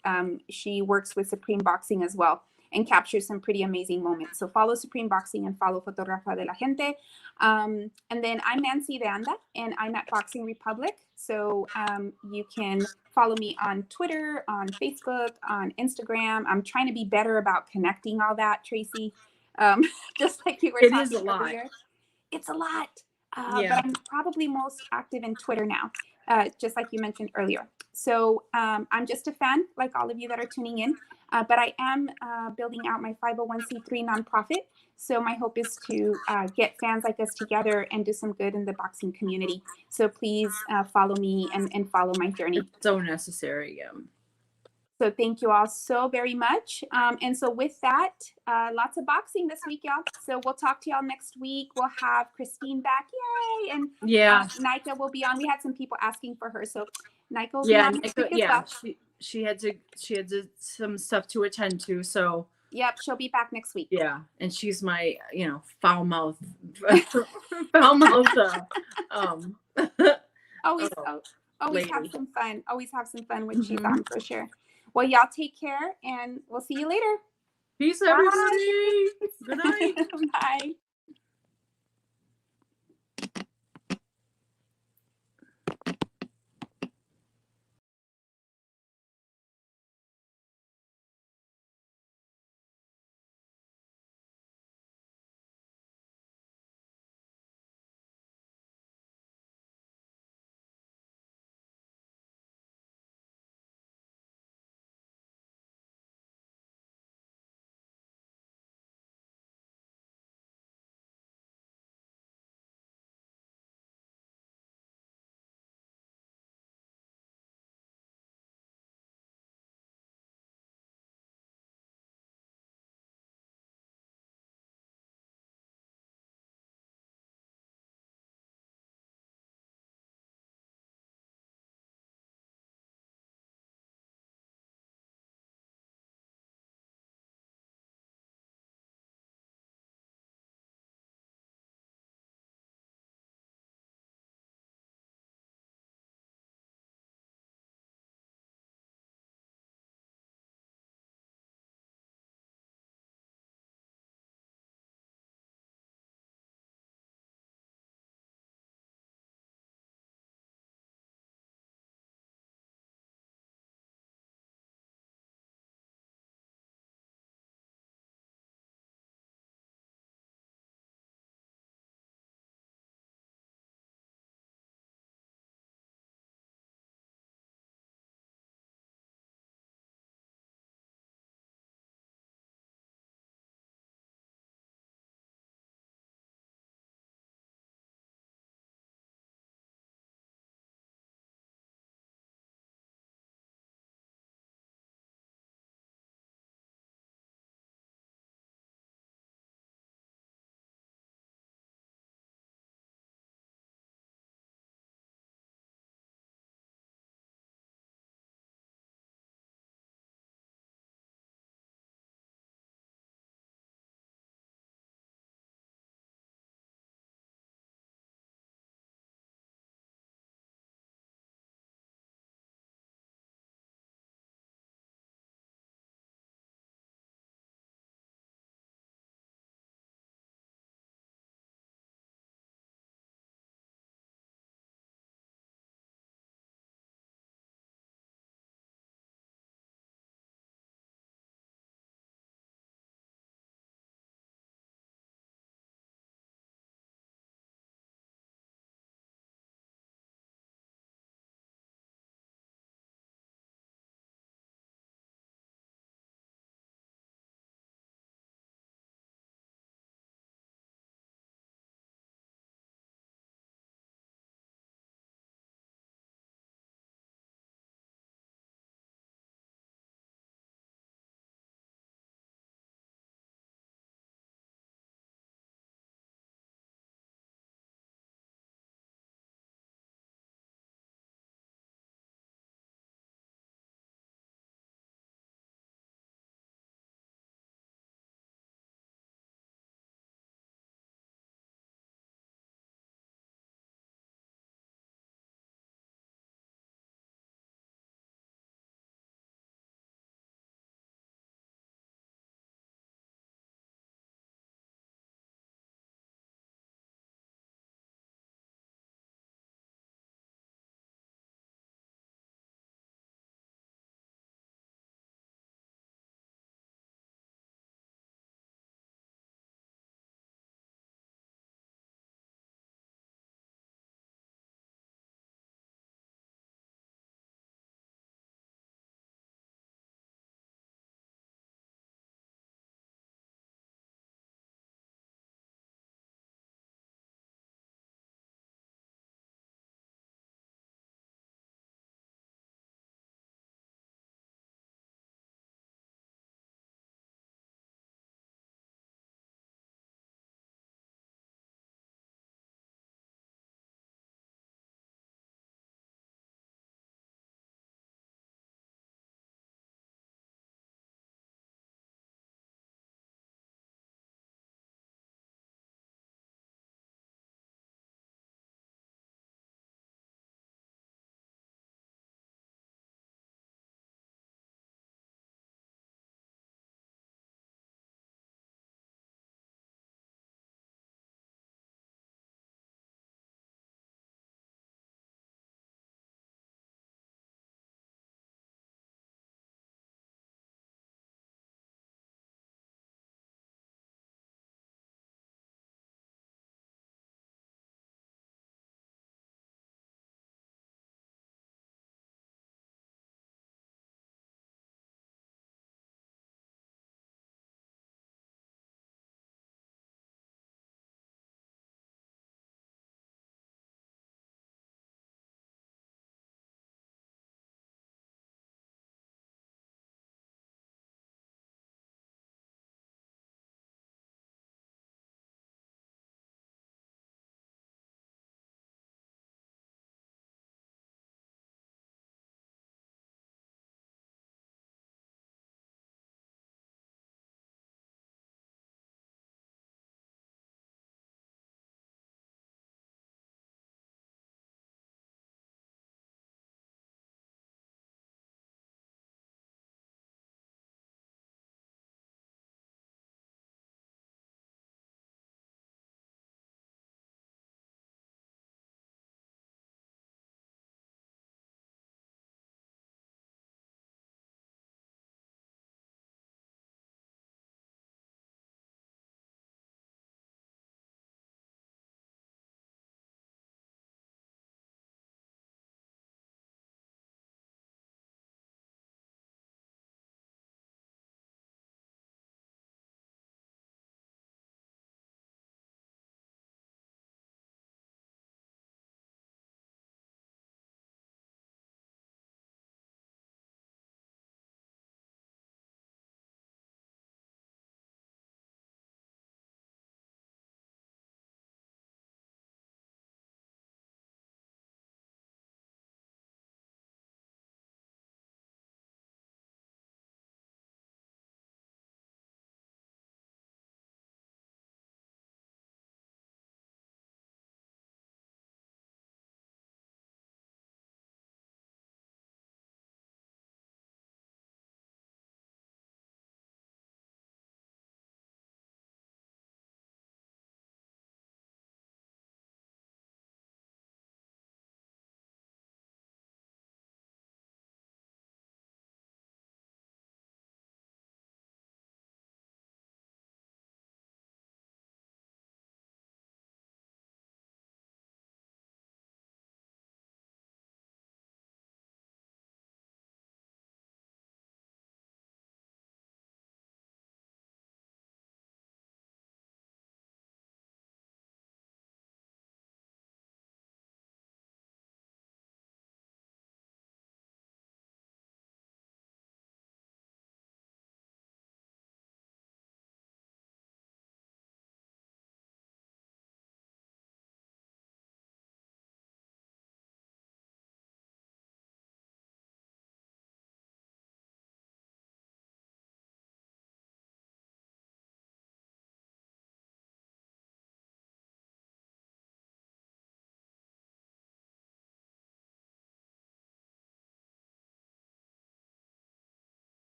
She works with Supreme Boxing as well and captures some pretty amazing moments. So follow Supreme Boxing and follow Fotógrafa de la Gente. And then I'm Nancy de Anda, and I'm at Boxing Republic. So you can follow me on Twitter, on Facebook, on Instagram. I'm trying to be better about connecting all that, Tracy. Just like you were It talking is a lot. earlier. It's a lot. Yeah. But I'm probably most active in Twitter now, just like you mentioned earlier. So I'm just a fan, like all of you that are tuning in. But I am building out my 501c3 nonprofit. So my hope is to get fans like us together and do some good in the boxing community. So please follow me and follow my journey. It's so necessary. Yeah. So thank you all so very much. And so with that, lots of boxing this week, y'all. So we'll talk to y'all next week. We'll have Christine back. Yay. And Yeah. Nika will be on. We had some people asking for her. So Nika will be on next week as well. She had some stuff to attend to. So yep, she'll be back next week. Yeah. And she's my, foul mouth. Always lady. have some fun. Always have some fun when she's on, for sure. Well, y'all take care, and we'll see you later. Peace, everybody. Good night. Bye.